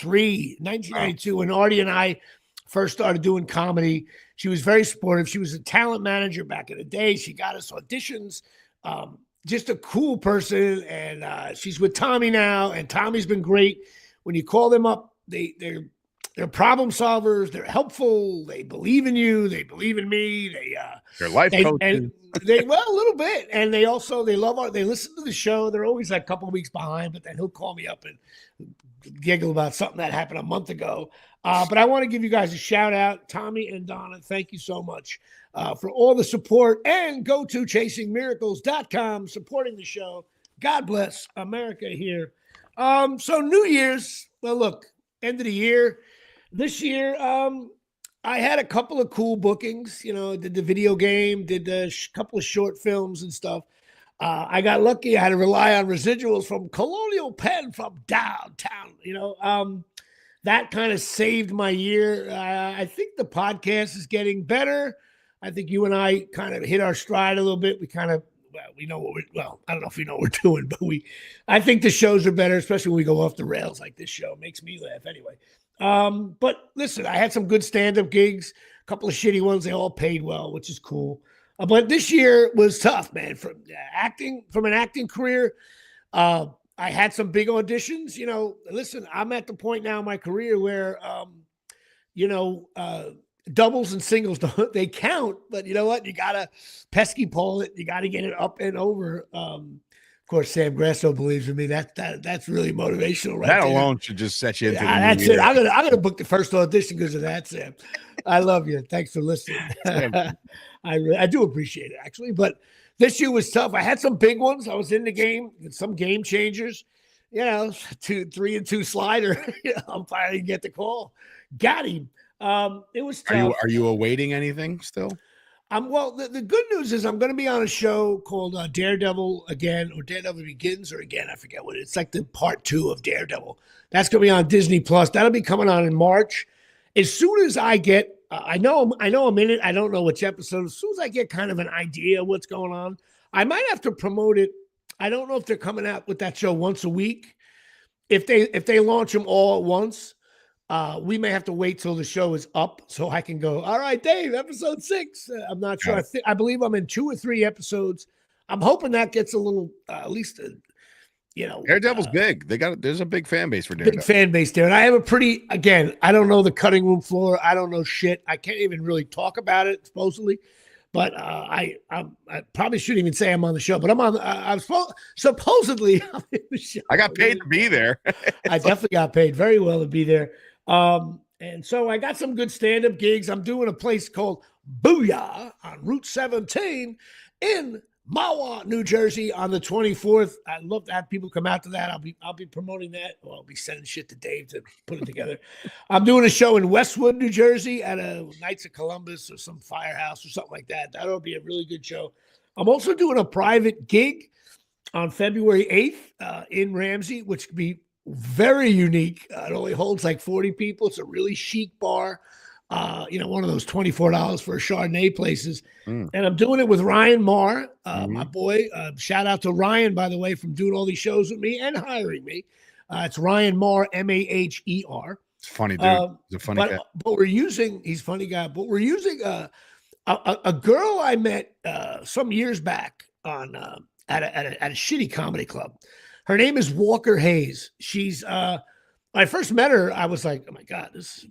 1992, when Artie and I first started doing comedy. She was very supportive. She was a talent manager back in the day. She got us auditions. Just a cool person. And she's with Tommy now. And Tommy's been great. When you call them up, they're problem solvers. They're helpful. They believe in you. They believe in me. They're life coaches. And a little bit. And they listen to the show. They're always like a couple of weeks behind, but then he'll call me up and giggle about something that happened a month ago. But I want to give you guys a shout out. Tommy and Donna, thank you so much for all the support. And go to chasingmiracles.com, supporting the show. God bless America here. So New Year's, well, look, end of the year. This year, I had a couple of cool bookings, did the video game, did a couple of short films and stuff. I got lucky. I had to rely on residuals from Colonial Penn from downtown, that kind of saved my year. I think the podcast is getting better. I think you and I kind of hit our stride a little bit. We kind of, we know what I don't know if we know what we're doing, but I think the shows are better, especially when we go off the rails like this show. It makes me laugh anyway. But listen, I had some good stand-up gigs, a couple of shitty ones. They all paid well, which is cool. But this year was tough, man. From an acting career, I had some big auditions. Listen, I'm at the point now in my career where, doubles and singles, they count. But you know what? You got to pesky pole it. You got to get it up and over. Of course, Sam Grasso believes in me. That's really motivational, right? That alone should just set you into. That's it. I'm gonna book the first audition because of that, Sam. I love you. Thanks for listening. I do appreciate it, actually. But this year was tough. I had some big ones. I was in the game with some game changers. 3-2 slider. I'm finally get the call. Got him. It was tough. Are you awaiting anything still? Well, the good news is I'm going to be on a show called Daredevil Again, or Daredevil Begins, or Again. I forget what it's like. The part 2 of Daredevil. That's going to be on Disney Plus. That'll be coming on in March. As soon as I get, I know I'm in it. I don't know which episode. As soon as I get kind of an idea of what's going on, I might have to promote it. I don't know if they're coming out with that show once a week. If they launch them all at once, we may have to wait till the show is up so I can go, all right, Dave, episode 6. I'm not sure. I believe I'm in 2 or 3 episodes. I'm hoping that gets a little, at least, Daredevil's big. There's a big fan base for Daredevil. Big fan base there. And I have I don't know the cutting room floor. I don't know shit. I can't even really talk about it, supposedly. But I probably shouldn't even say I'm on the show, but I'm supposedly I'm in the show. I got paid to be there. I definitely got paid very well to be there. And so I got some good stand-up gigs. I'm doing a place called Booyah on Route 17 in Mahwah, New Jersey on the 24th. I'd love to have people come out to that. I'll be promoting that. Well, I'll be sending shit to Dave to put it together. I'm doing a show in Westwood, New Jersey at a Knights of Columbus or some firehouse or something like that. That'll be a really good show. I'm also doing a private gig on February 8th in Ramsey, which could be very unique. It only holds like 40 people. It's a really chic bar. One of those $24 for a Chardonnay places. And I'm doing it with Ryan Marr, my boy. Shout out to Ryan, by the way, from doing all these shows with me and hiring me. It's Ryan Marr, Maher. It's funny, dude. He's a funny guy. But he's a funny guy, but we're using a girl I met some years back on at a shitty comedy club. Her name is Walker Hayes. She's when I first met her, I was like, oh my God, this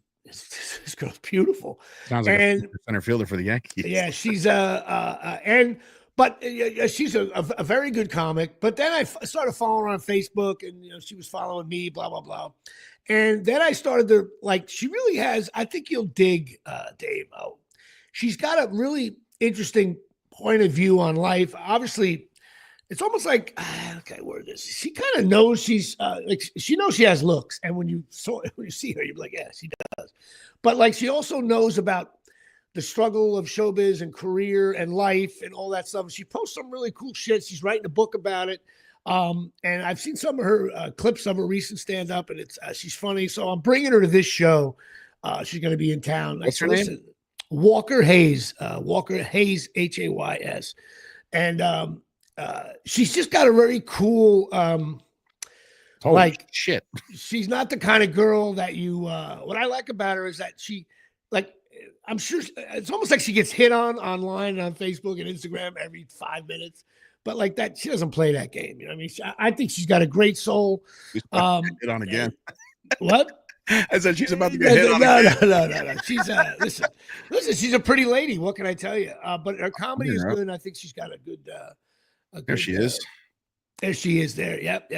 girl's beautiful. Sounds like a center fielder for the Yankees. Yeah, she's she's a very good comic. But then I started following her on Facebook, and she was following me, blah blah blah. And then I started to she really has. I think you'll dig, Dave. She's got a really interesting point of view on life. Obviously, it's almost like where this. She kind of knows she's she knows she has looks, and when you see her, you're like, yeah, she does. But she also knows about the struggle of showbiz and career and life and all that stuff. She posts some really cool shit. She's writing a book about it. And I've seen some of her clips of her recent stand up, and it's she's funny. So I'm bringing her to this show. She's going to be in town. What's her name? Walker Hayes. Walker Hayes, Hays, and she's just got a very cool. Shit. She's not the kind of girl that you. What I like about her is that she, I'm sure it's almost like she gets hit on online and on Facebook and Instagram every 5 minutes. But that, she doesn't play that game. You know what I mean? I think she's got a great soul. Hit on again. What? I said she's about to get hit on again. No. She's listen. She's a pretty lady. What can I tell you? But her comedy is good. And I think she's got a good. There she is. There she is. There. Yep.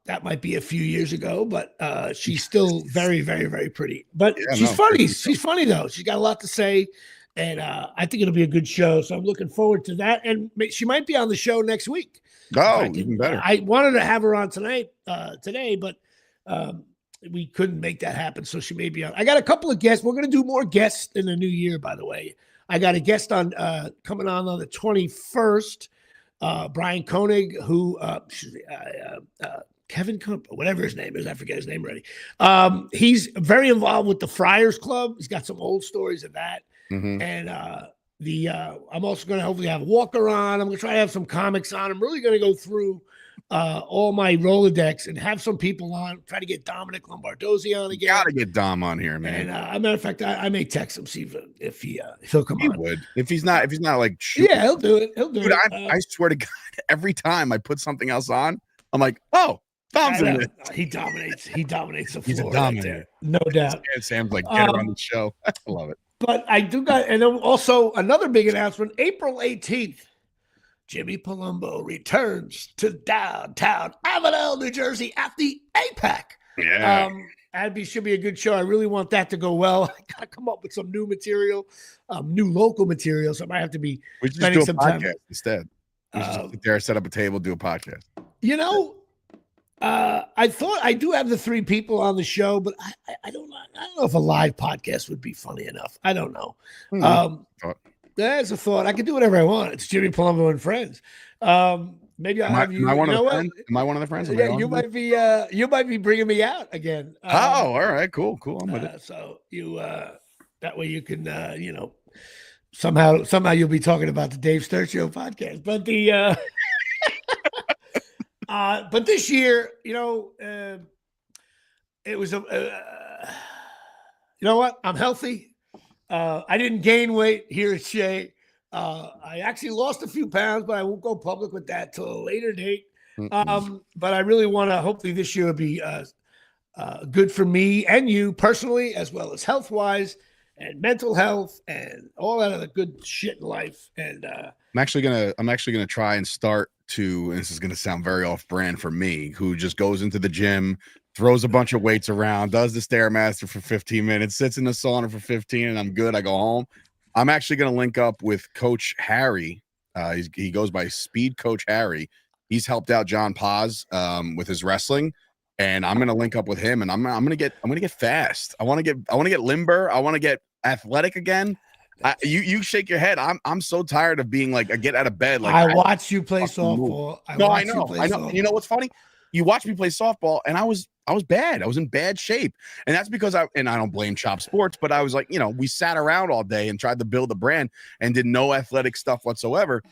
That might be a few years ago, but she's still very, very, very pretty. But she's funny. She's funny though. She's got a lot to say. And I think it'll be a good show. So I'm looking forward to that. And she might be on the show next week. Oh, even better. I wanted to have her on today, but we couldn't make that happen. So she may be on. I got a couple of guests. We're going to do more guests in the new year, by the way. I got a guest on coming on the 21st, Brian Koenig, who Kevin Kump, whatever his name is. I forget his name already. He's very involved with the Friars Club. He's got some old stories of that. And I'm also going to hopefully have Walker on. I'm going to try to have some comics on. I'm really going to go through all my Rolodex and have some people on. Try to get Dominic Lombardozzi on again. Got to get Dom on here, man. And as a matter of fact, I may text him, see if he'll come on. He would. If he's not yeah, he'll do it. Dude, I swear to God, every time I put something else on, I'm like, oh, Dom's in it. He dominates the floor. He's a dominator. Right, no doubt. Sam's like, get her on the show. I love it. But I do got, and then also another big announcement, April 18th, Jimmy Palumbo returns to downtown Avenel, New Jersey at the APAC. Yeah. Should be a good show. I really want that to go well. I got to come up with some new material, new local material. So I might have to be spending some time. Instead. We just sit there, set up a table, do a podcast. I thought I do have the 3 people on the show, but I don't know if a live podcast would be funny enough. I don't know. That's a thought. I can do whatever I want. It's Jimmy Palumbo and friends. Maybe I'll have you. Am I one of the friends? Am I one of the friends? Yeah, you might be. You might be bringing me out again. All right, cool. I'm with it. So you that way you can somehow you'll be talking about the Dave Sturt Show podcast, but the. But this year, it was you know what? I'm healthy. I didn't gain weight here at Shea. I actually lost a few pounds, but I won't go public with that till a later date. But I really want to, hopefully this year will be good for me and you personally, as well as health-wise and mental health and all that other good shit in life. And I'm actually gonna try and start to, and this is gonna sound very off-brand for me, who just goes into the gym, throws a bunch of weights around, does the Stairmaster for 15 minutes, sits in the sauna for 15, and I'm good. I go home. I'm actually gonna link up with Coach Harry. He goes by Speed Coach Harry. He's helped out John Paz with his wrestling, and I'm gonna link up with him, and I'm gonna get fast. I want to get limber. I want to get athletic again. You shake your head. I'm so tired of being like, I get out of bed. Like I watch you play softball. I know. You know what's funny? you watch me play softball, and I was bad. I was in bad shape. And that's because I don't blame Chop Sports, but I was like, we sat around all day and tried to build a brand and did no athletic stuff whatsoever.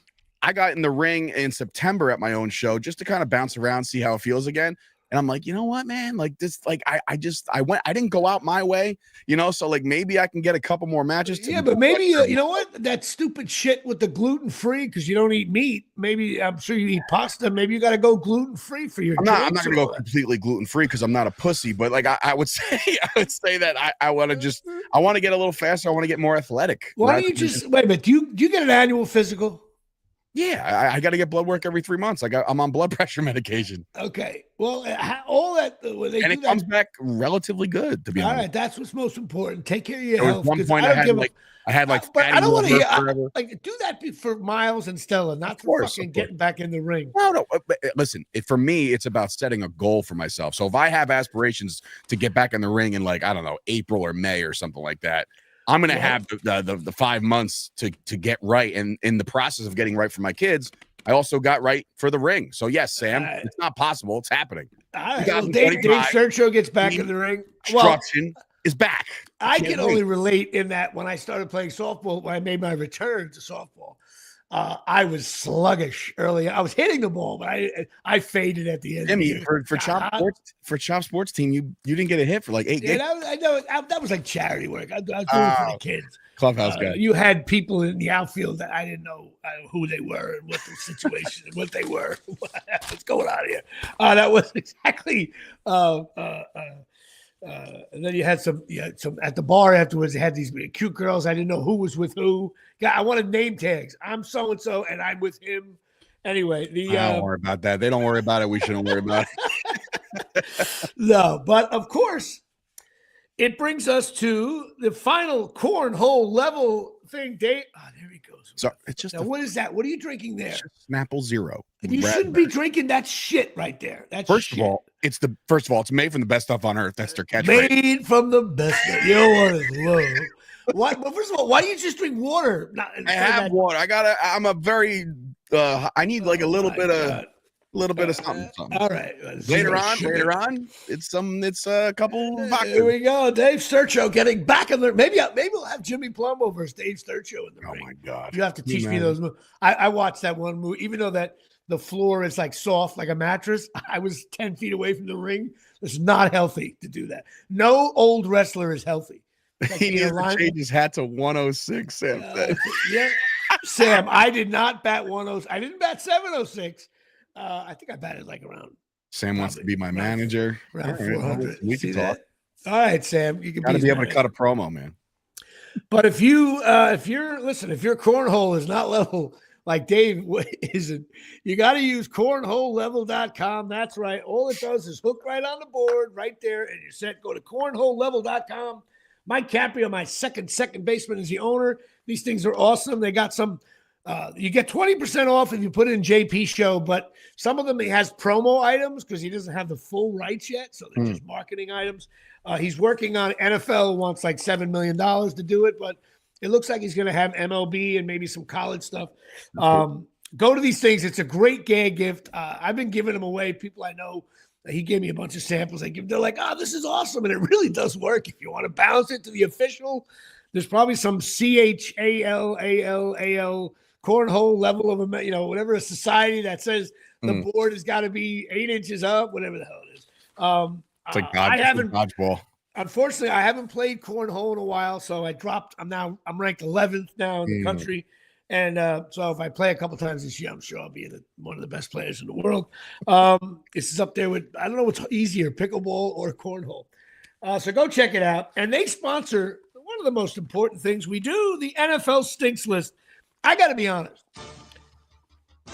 I got in the ring in September at my own show just to kind of bounce around, see how it feels again. And I'm like, you know what, man? Like this, like I didn't go out my way, so like maybe I can get a couple more matches. Yeah, but maybe you know what? That stupid shit with the gluten-free, because you don't eat meat. Maybe I'm sure you eat pasta. Maybe you got to go gluten-free for your. I'm not gonna go completely gluten-free because I'm not a pussy. But like I would say that I want to get a little faster. I want to get more athletic. Why don't you just wait a minute? Do you get an annual physical? Yeah, I got to get blood work every 3 months. I'm on blood pressure medication. Okay, well, all that and it comes back relatively good. To be honest, all right, that's what's most important. Take care of your health. One point I had like, but I don't want to hear like do that for Miles and Stella, not for fucking getting back in the ring. No. Listen, for me, it's about setting a goal for myself. So if I have aspirations to get back in the ring in like I don't know April or May or something like that. I'm going to have the 5 months to get right. And in the process of getting right for my kids, I also got right for the ring. So, yes, Sam, it's not possible. It's happening. Well, Dave Sergio gets back in the ring. Construction is back. I can only relate in that when I started playing softball, when I made my return to softball, I was sluggish early. I was hitting the ball, but I faded at the end. Jimmy, for Chop Sports team, you didn't get a hit for like 8 games. I know that was like charity work. I was doing it for the kids. Clubhouse guy. You had people in the outfield that I didn't know who they were and what the situation and what they were. What's going on here? That was exactly. And then you had some at the bar afterwards. They had these cute girls. I didn't know who was with who. Yeah, I wanted name tags. I'm so and so, and I'm with him. Anyway, don't worry about that. They don't worry about it. We shouldn't worry about it. No, but of course, it brings us to the final cornhole level thing. Dave, there he goes. So it's just now, what is that? What are you drinking there? Snapple Zero. You shouldn't be drinking that shit right there. That's first of all, it's made from the best stuff on earth. That's their catchphrase. Made from the best. You know what is low. Why? Well, first of all, why do you just drink water? I have water. I'm a very. I need like a little bit of something. All right. Later on, it's a couple. Here we go. Dave Sergio getting back in there. Maybe we'll have Jimmy Palumbo versus Dave Sergio in the ring. Oh my God! You have to teach me those moves. I watched that one move, even though that the floor is like soft, like a mattress. I was 10 feet away from the ring. It's not healthy to do that. No old wrestler is healthy. Like he needs to change his hat to 106. Sam. Yeah, Sam. I did not bat 106. I didn't bat 706. I think I batted like around. Sam wants to be my manager. Around 400. We can talk. All right, Sam. You can got to be able to cut a promo, man. But if your cornhole is not level like Dave isn't, you got to use cornholelevel.com. That's right. All it does is hook right on the board right there, and you're set. Go to cornholelevel.com. Mike Caprio, my second baseman, is the owner. These things are awesome. They got some. You get 20% off if you put in JP Show, but some of them he has promo items because he doesn't have the full rights yet, so they're just marketing items. He's working on NFL, wants like $7 million to do it, but it looks like he's going to have MLB and maybe some college stuff. Go to these things. It's a great gag gift. I've been giving them away. People I know, he gave me a bunch of samples. They're like, oh, this is awesome. And it really does work. If you want to bounce it to the official, there's probably some CHALALAL cornhole level of whatever a society that says the board has got to be 8 inches up, whatever the hell it is. It's like dodgeball. Unfortunately, I haven't played cornhole in a while, so I dropped. I'm ranked 11th now in the country, and so if I play a couple times this year, I'm sure I'll be one of the best players in the world. This is up there with I don't know what's easier, pickleball or cornhole. So go check it out, and they sponsor one of the most important things we do, the NFL Stinks List. I got to be honest. I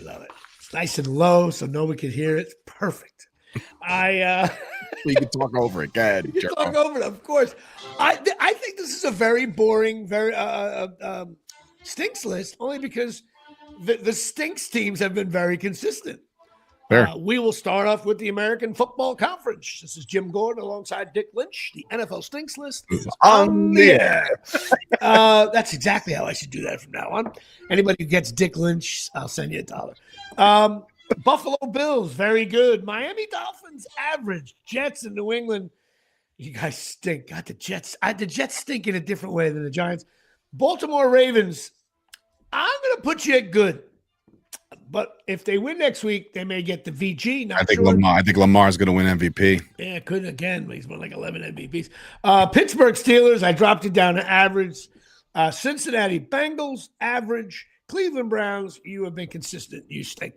love it. It's nice and low so no one can hear it. It's perfect. You can talk over it. Go ahead. You can talk over it, of course. I think this is a very boring, very stinks list, only because the stinks teams have been very consistent. We will start off with the American Football Conference. This is Jim Gordon alongside Dick Lynch. The NFL Stinks List is on the air. That's exactly how I should do that from now on. Anybody who gets Dick Lynch, I'll send you $1. Buffalo Bills, very good. Miami Dolphins, average. Jets in New England, you guys stink. God, the Jets stink in a different way than the Giants. Baltimore Ravens, I'm going to put you at good. But if they win next week, they may get the VG. I think Lamar's going to win MVP. Yeah, could again. He's won like 11 MVPs. Pittsburgh Steelers, I dropped it down to average. Cincinnati Bengals, average. Cleveland Browns, you have been consistent. You stink.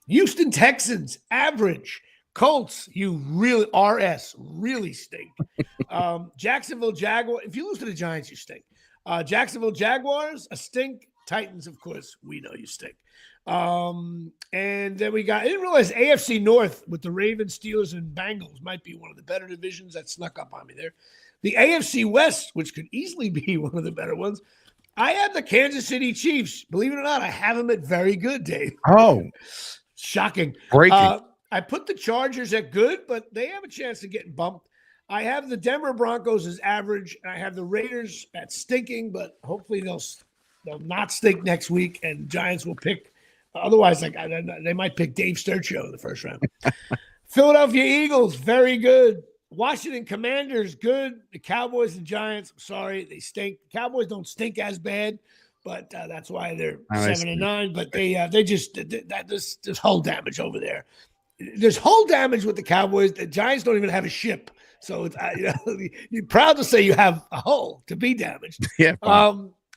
Houston Texans, average. Colts, you really really stink. Jacksonville Jaguars, if you lose to the Giants, you stink. Jacksonville Jaguars, a stink. Titans, of course, we know you stink. And then I didn't realize AFC North with the Ravens, Steelers, and Bengals might be one of the better divisions. That snuck up on me there. The AFC West, which could easily be one of the better ones, I have the Kansas City Chiefs. Believe it or not, I have them at very good, Dave. Oh, shocking. Breaking. I put the Chargers at good, but they have a chance of getting bumped. I have the Denver Broncos as average, and I have the Raiders at stinking, but hopefully they'll not stink next week, and Giants will pick. Otherwise, they might pick Dave Sturcho in the first round. Philadelphia Eagles, very good. Washington Commanders, good. The Cowboys and Giants, I'm sorry, they stink. The Cowboys don't stink as bad, but that's why they're 7-9. But there's hull damage over there. There's hull damage with the Cowboys. The Giants don't even have a ship, so it's, you're proud to say you have a hull to be damaged. Yeah.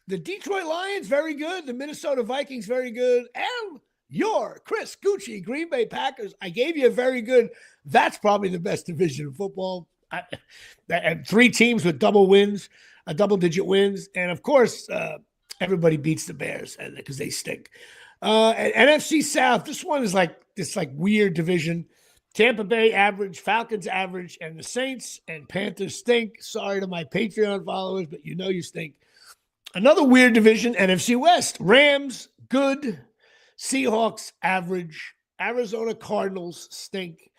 The Detroit Lions, very good. The Minnesota Vikings, very good. And your Chris Gucci Green Bay Packers, I gave you a very good. That's probably the best division in football. And 3 teams with double-digit wins. And, of course, everybody beats the Bears because they stink. And NFC South, this one is like this weird division. Tampa Bay average, Falcons average, and the Saints and Panthers stink. Sorry to my Patreon followers, but you know you stink. Another weird division, NFC West. Rams, good. Seahawks, average. Arizona Cardinals, stink.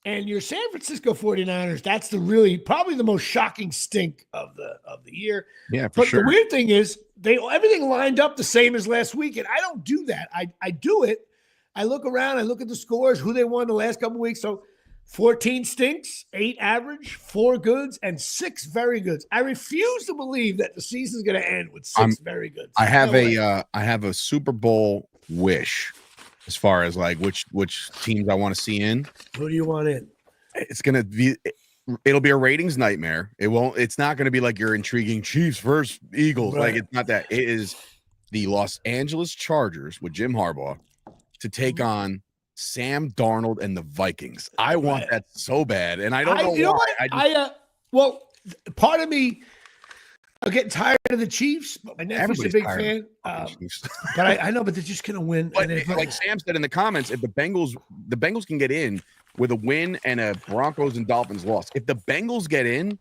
And your San Francisco 49ers, that's probably the most shocking stink of the year. Yeah, for sure. But the weird thing is, everything lined up the same as last week, and I don't do that. I do it. I look around, I look at the scores, who they won the last couple of weeks. So 14 stinks, 8 average, 4 goods, and 6 very goods. I refuse to believe that the season's going to end with 6 very goods. I have a Super Bowl wish as far as like which teams I want to see in. Who do you want in? It'll be a ratings nightmare. It's not going to be like your intriguing Chiefs versus Eagles. Right. Like it's not that. It is the Los Angeles Chargers with Jim Harbaugh to take on Sam Darnold and the Vikings. I want that so bad, and I don't know why. Well, part of me, I'm getting tired of the Chiefs, but my nephew's a big fan. But I know, but they're just going to win. But like Sam said in the comments, if the Bengals can get in with a win and a Broncos and Dolphins loss, if the Bengals get in,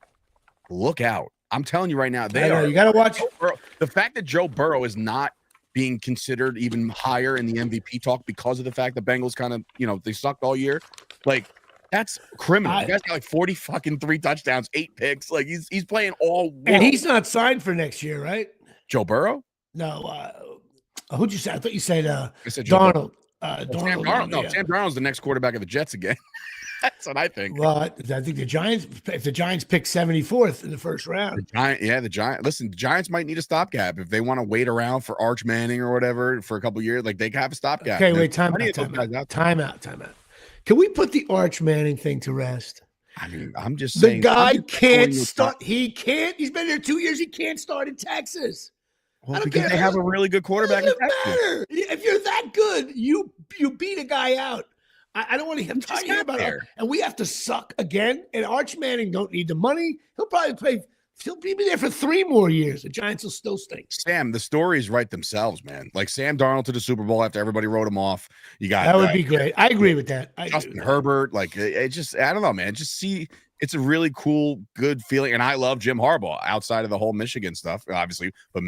look out! I'm telling you right now, you got to watch the fact that Joe Burrow is not being considered even higher in the MVP talk because of the fact that Bengals kind of, they sucked all year. Like, that's criminal. The guy's got like 40 touchdowns, 8 picks. Like, he's playing all world. And he's not signed for next year, right? Joe Burrow? No. Who'd you say? I thought you said I said Darnold. Sam Darnold. No, Sam Darnold's the next quarterback of the Jets again. That's what I think. Well, I think the Giants, if the Giants pick 74th in the first round. The Giants. Listen, the Giants might need a stopgap if they want to wait around for Arch Manning or whatever for a couple years. Like, they have a stopgap. Okay, wait, time out. Can we put the Arch Manning thing to rest? I mean, I'm just saying. The guy can't start. He can't. He's been there 2 years. He can't start in Texas. Well, because they have a really good quarterback in Texas. Matter. If you're that good, you beat a guy out. I don't want to hear about it. And we have to suck again. And Arch Manning don't need the money. He'll probably play. He'll be there for 3 more years. The Giants will still stink. Sam, the stories write themselves, man. Like Sam Darnold to the Super Bowl after everybody wrote him off. You got that would be great. I agree with that. Justin Herbert, like it just, I don't know, man. Just it's a really cool, good feeling. And I love Jim Harbaugh outside of the whole Michigan stuff, obviously. But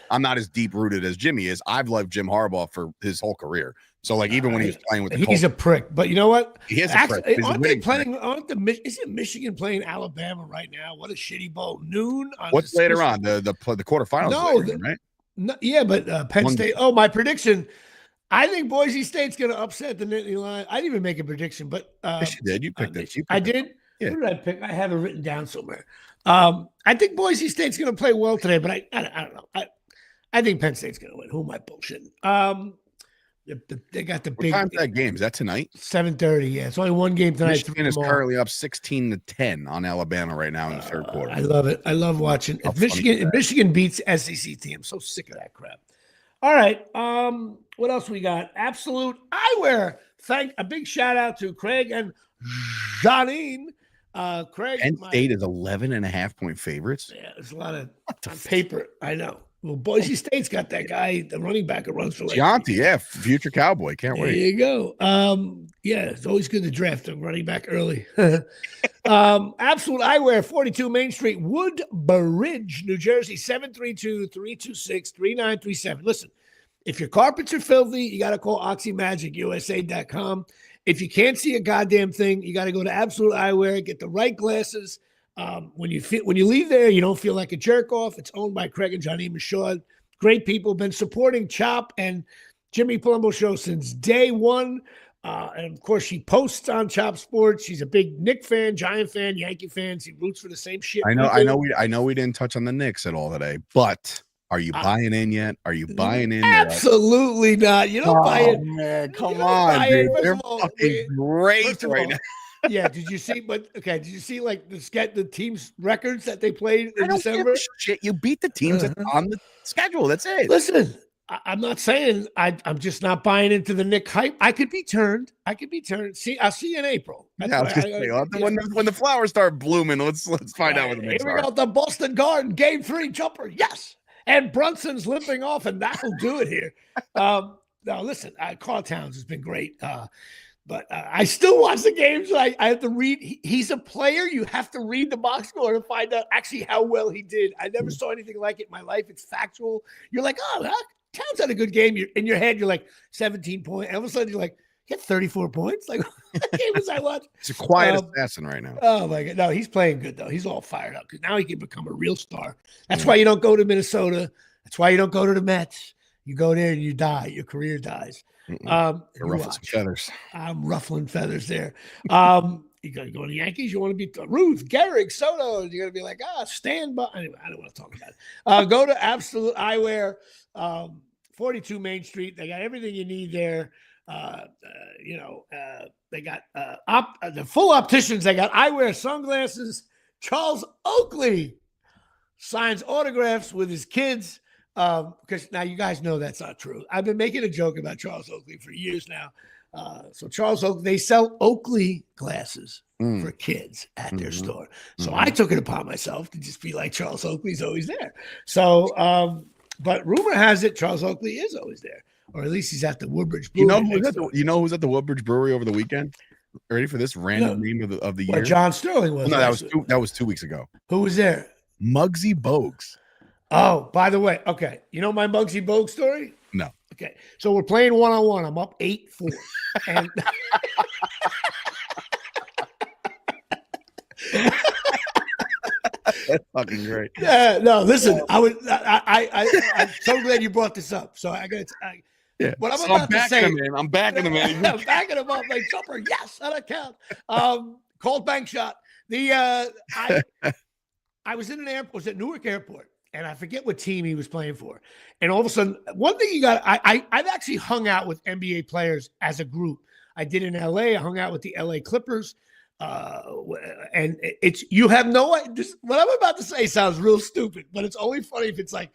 I'm not as deep rooted as Jimmy is. I've loved Jim Harbaugh for his whole career. So like even when he was playing with the Colts, a prick. But you know what? He is a prick. Aren't they playing? Isn't Michigan playing Alabama right now? What a shitty bowl. Noon. What's later on? The quarterfinals. No, later, right? No, yeah, but Penn State. Oh, my prediction. I think Boise State's going to upset the Nittany Lions. I didn't even make a prediction, but Yes, you did. You picked it. I did. Yeah. Who did I pick? I have it written down somewhere. I think Boise State's going to play well today, but I don't know. I think Penn State's going to win. Who am I bullshitting? They got the big. What time's that game? Is that tonight? 7:30. Yeah, it's only one game tonight. Michigan is currently up 16-10 on Alabama right now in the third quarter. I love it. I love watching. If Michigan beats SEC team, I'm so sick of that crap. All right. What else we got? Absolute Eyewear. A big shout out to Craig and Janine. Craig. Penn State is 11.5-point favorites. Yeah, there's a lot of on paper. I know. Well, Boise State's got that guy, the running back, who runs for like Gianti, yeah, future Cowboy. Can't wait. There you go. Yeah, it's always good to draft a running back early. Absolute Eyewear, 42 Main Street, Woodbridge, New Jersey, 732-326-3937. Listen, if your carpets are filthy, you got to call OxyMagicUSA.com. If you can't see a goddamn thing, you got to go to Absolute Eyewear, get the right glasses. When you leave there, you don't feel like a jerk off. It's owned by Craig and Johnny Michaud. Great people, been supporting Chop and Jimmy Palumbo Show since day one. And of course, she posts on Chop Sports. She's a big Knick fan, Giant fan, Yankee fan. She roots for the same shit. I know we didn't touch on the Knicks at all today, but are you buying in yet? Are you buying in? Absolutely not. You don't buy it. Man, come on, dude. They're fucking great right now. Yeah, did you see? But okay, did you see like the team's records that they played in December? Shit, you beat the teams on the schedule. That's it. Listen, I'm not saying I'm just not buying into the Knick hype. I could be turned. See, I'll see you in April. When the flowers start blooming, let's find out what the Knicks are. Here we go, the Boston Garden Game 3 jumper. Yes, and Brunson's limping off, and that'll do it here. Now listen, Carl Towns has been great. But I still watch the games. I have to read. He's a player. You have to read the box score to find out actually how well he did. I never saw anything like it in my life. It's factual. You're like, oh, Towns had a good game. In your head, you're like 17 points. And all of a sudden, you're like, he had 34 points. Like, what game was I watching? It's a quiet assassin right now. Oh, my God. No, he's playing good, though. He's all fired up because now he can become a real star. That's why you don't go to Minnesota. That's why you don't go to the Mets. You go there and you die. Your career dies. You're ruffling some feathers. I'm ruffling feathers there. You got to go to the Yankees. You want to be Ruth, Gehrig, Soto. You're going to be like, stand by. Anyway, I don't want to talk about it. Go to Absolute Eyewear, 42 Main Street. They got everything you need there. They got the full opticians. They got eyewear, sunglasses. Charles Oakley signs autographs with his kids. Because now you guys know that's not true. I've been making a joke about Charles Oakley for years now. So Charles Oakley, they sell Oakley glasses for kids at their store. So I took it upon myself to just be like Charles Oakley's always there. So, but rumor has it Charles Oakley is always there, or at least he's at the Woodbridge Brewery. You know who's at the Woodbridge Brewery over the weekend? Ready for this random name of the year? John Sterling was. No, that was 2 weeks ago. Who was there? Muggsy Bogues. Oh, by the way, okay. You know my Muggsy Bogues story? No. Okay. So we're playing one-on-one. I'm up 8-4. And that's fucking great. No, listen, I'm so glad you brought this up. So I got what I'm about to say. I'm backing him, man. I'm backing him up like jumper. Yes, that account. Called bank shot. I was in an airport. Was at Newark Airport. And I forget what team he was playing for. And all of a sudden, one thing I've actually hung out with NBA players as a group. I did in LA. I hung out with the LA Clippers. And you have no idea. What I'm about to say sounds real stupid, but it's only funny if it's like,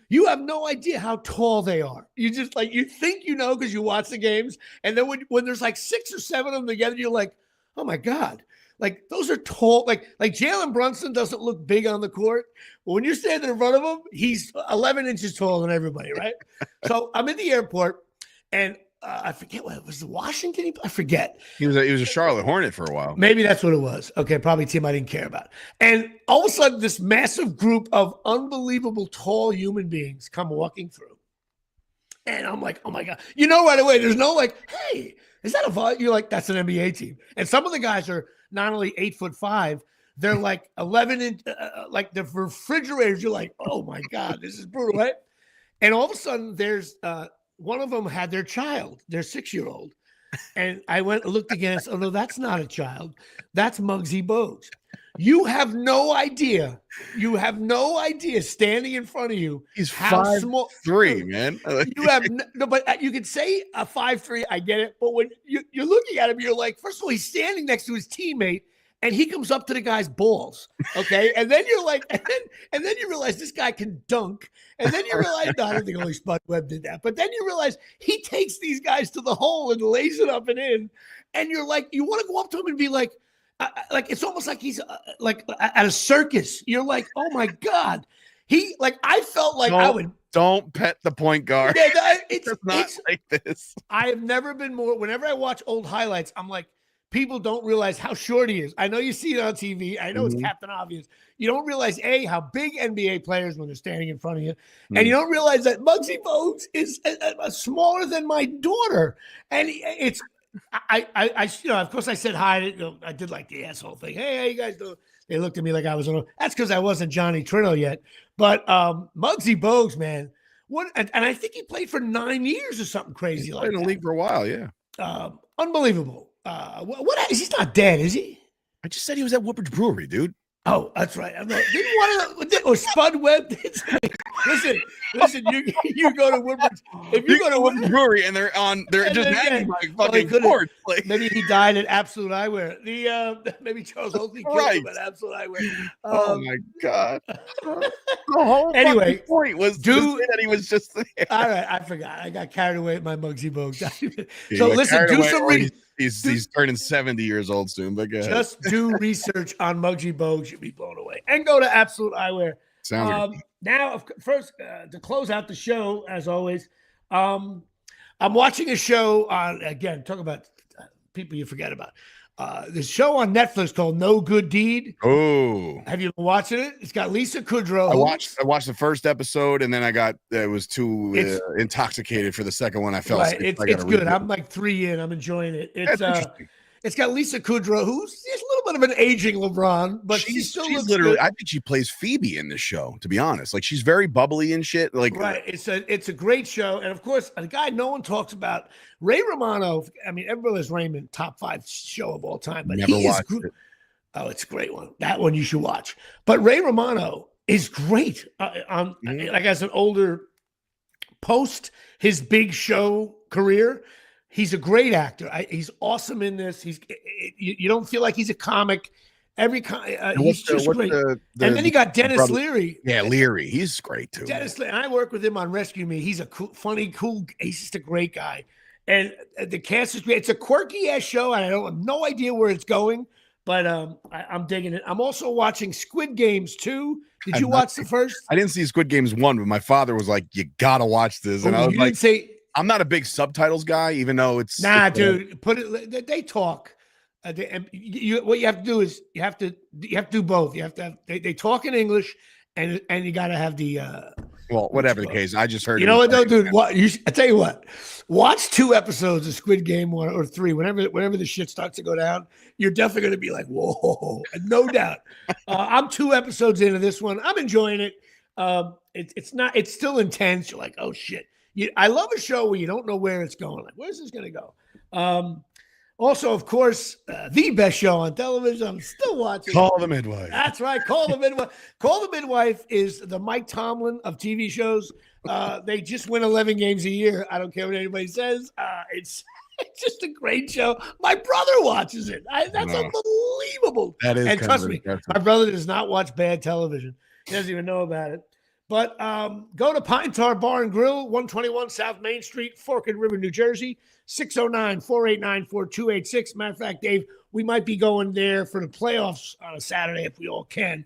you have no idea how tall they are. You just like, you think you know because you watch the games. And then when there's like 6 or 7 of them together, you're like, oh my God. Like those are tall, like Jalen Brunson doesn't look big on the court. But when you're standing in front of him, he's 11 inches taller than everybody, right? So I'm in the airport, and I forget what it was. Washington? I forget. He was a Charlotte Hornet for a while. Maybe that's what it was. Okay, probably a team I didn't care about. And all of a sudden, this massive group of unbelievable tall human beings come walking through, and I'm like, oh my God! You know right away. There's no like, hey, is that a vibe? You're like, that's an NBA team, and some of the guys are not only 8'5", they're like 11 inch, like the refrigerators. You're like, oh my God, this is brutal, right? And all of a sudden, there's one of them had their child, their 6-year-old. And I went and looked again and said, oh, no, that's not a child. That's Muggsy Bogues. You have no idea. You have no idea standing in front of you. He's how 5'3", small, man. You have no, but you could say a 5'3", I get it. But when you're looking at him, you're like, first of all, he's standing next to his teammate, and he comes up to the guy's balls. Okay. And then you're like, and then you realize this guy can dunk. And then you realize, no, I don't think only Spud Webb did that. But then you realize he takes these guys to the hole and lays it up and in. And you're like, you want to go up to him and be like it's almost like he's like at a circus. You're like, oh my God. I felt like don't pet the point guard. Yeah, it's not like this. I have never been more, whenever I watch old highlights, I'm like, people don't realize how short he is. I know you see it on TV. I know it's Captain Obvious. You don't realize, how big NBA players when they're standing in front of you. And you don't realize that Muggsy Bogues is smaller than my daughter. And it's, of course I said hi. I did like the asshole thing. Hey, how you guys doing? They looked at me like I was that's because I wasn't Johnny Trino yet. But Muggsy Bogues, man. And I think he played for 9 years or something crazy like that. In the league for a while, yeah. Unbelievable. He's not dead, is he? I just said he was at Woodbridge Brewery, dude. Oh, that's right. Didn't one of or Spud Webb did say, listen, you go to Woodbridge. If you go to Woodbridge Brewery and they're just hanging by fucking cords. Maybe he died at Absolute Eyewear. Maybe Charles Oakley killed him at Absolute Eyewear. Oh my God. The whole point was that he was just there. All right, I forgot. I got carried away with my Muggsy Bogues. So listen, do some research. He's turning 70 years old soon, but go ahead. Just do research on Muggsy Bogues. You'll be blown away. And go to Absolute Eyewear. Sounds good. Now, first, to close out the show, as always, I'm watching a show on, again, talk about people you forget about. The show on Netflix called No Good Deed. Oh, have you been watching it? It's got Lisa Kudrow. I watched the first episode, and then I was too intoxicated for the second one. I fell asleep. It's good. I'm like 3 in. I'm enjoying it. It's got Lisa Kudrow, who's a little bit of an aging LeBron, but she's literally good. I think she plays Phoebe in this show, to be honest. Like, she's very bubbly and shit. Like, right. It's a great show. And of course, a guy no one talks about, Ray Romano. I mean, everybody has Raymond top 5 show of all time, but never watched it. Oh, it's a great one. That one you should watch. But Ray Romano is great. Like as an older post his big show career. He's a great actor. He's awesome in this. You don't feel like he's a comic. He's just great. And then you got Dennis Leary. Yeah, Leary. He's great too. Dennis Leary. And I work with him on Rescue Me. He's a funny, cool. He's just a great guy. And the cast is great. It's a quirky ass show, and I have no idea where it's going, but I'm digging it. I'm also watching Squid Games 2. Did you watch the first? I didn't see Squid Games 1, but my father was like, "You gotta watch this," and I was like, I'm not a big subtitles guy, even though it's dude. Put it. They talk. What you have to do is you have to do both. You have to have they talk in English, and you got to have the. Whatever the case, I just heard. You know what though, dude? I tell you what. Watch 2 episodes of Squid Game 1 or 3. Whenever the shit starts to go down, you're definitely going to be like, whoa, no doubt. I'm 2 episodes into this one. I'm enjoying it. It's still intense. You're like, oh shit. I love a show where you don't know where it's going. Like, where's this going to go? Also, of course, the best show on television. I'm still watching. Call the Midwife. That's right. Call the Midwife. Call the Midwife is the Mike Tomlin of TV shows. They just win 11 games a year. I don't care what anybody says. It's just a great show. My brother watches it. That's unbelievable. That is. And trust me, my brother does not watch bad television. He doesn't even know about it. But go to Pine Tar Bar and Grill, 121 South Main Street, Forked River, New Jersey, 609-489-4286. Matter of fact, Dave, we might be going there for the playoffs on a Saturday if we all can.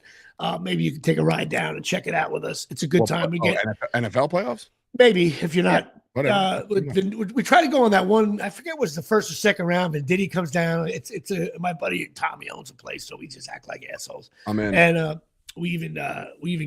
Maybe you can take a ride down and check it out with us. It's a good time. NFL playoffs? Maybe, if you're not. Whatever. We try to go on that one. I forget what's the first or second round, but Diddy comes down. My buddy Tommy owns a place, so we just act like assholes. I'm in. And we even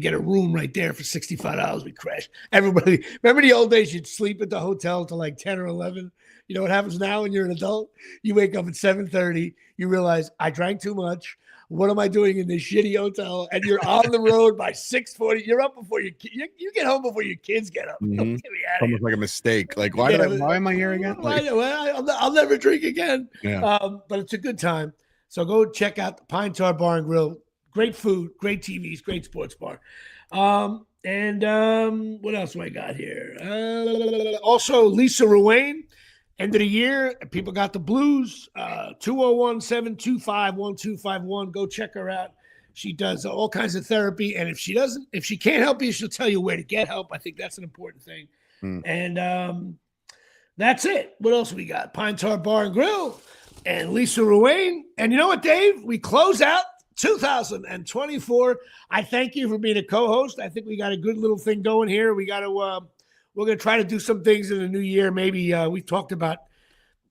get a room right there for $65. We crash. Everybody, remember the old days? You'd sleep at the hotel till like 10 or 11. You know what happens now when you're an adult? You wake up at 7:30. You realize I drank too much. What am I doing in this shitty hotel? And you're on the road by 6:40. You're up before you get home before your kids get up. Mhm. Get me out of Almost here. like a mistake. Like, why am I here again? Like, I'll never drink again. yeah. But it's a good time. So go check out the Pine Tar Bar and Grill. Great food, great TVs, great sports bar. What else do I got here? Also, Lisa Ruane, end of the year. People got the blues. 201-725-1251. Go check her out. She does all kinds of therapy. And if she can't help you, she'll tell you where to get help. I think that's an important thing. And that's it. What else we got? Pine Tar Bar and Grill and Lisa Ruane. And you know what, Dave? We close out 2024. I thank you for being a co-host. I think we got a good little thing going here. We're going to try to do some things in the new year. Maybe we talked about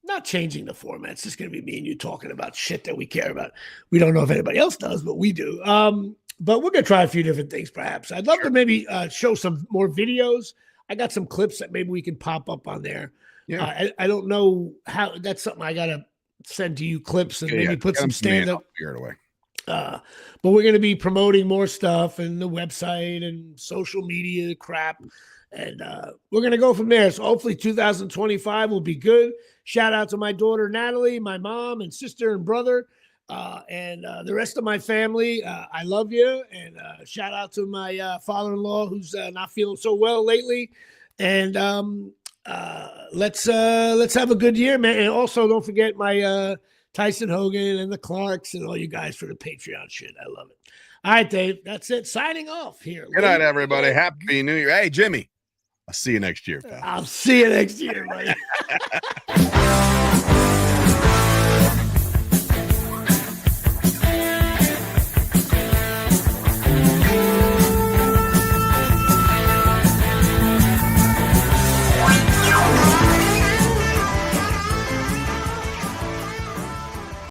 not changing the format. It's just going to be me and you talking about shit that we care about. We don't know if anybody else does, but we do. But we're going to try a few different things, perhaps. I'd love to maybe show some more videos. I got some clips that maybe we can pop up on there. Yeah. I don't know how. That's something I got to send to you, clips, and maybe put some stand-up. Figure it away. But we're going to be promoting more stuff and the website and social media crap. And we're going to go from there. So hopefully 2025 will be good. Shout out to my daughter, Natalie, my mom and sister and brother, and the rest of my family. I love you. And shout out to my father-in-law who's not feeling so well lately. And let's have a good year, man. And also don't forget my Tyson Hogan and the Clarks and all you guys for the Patreon shit. I love it. All right, Dave. That's it. Signing off here. Good night, everybody. Happy New Year. Hey, Jimmy. I'll see you next year, pal. I'll see you next year, buddy.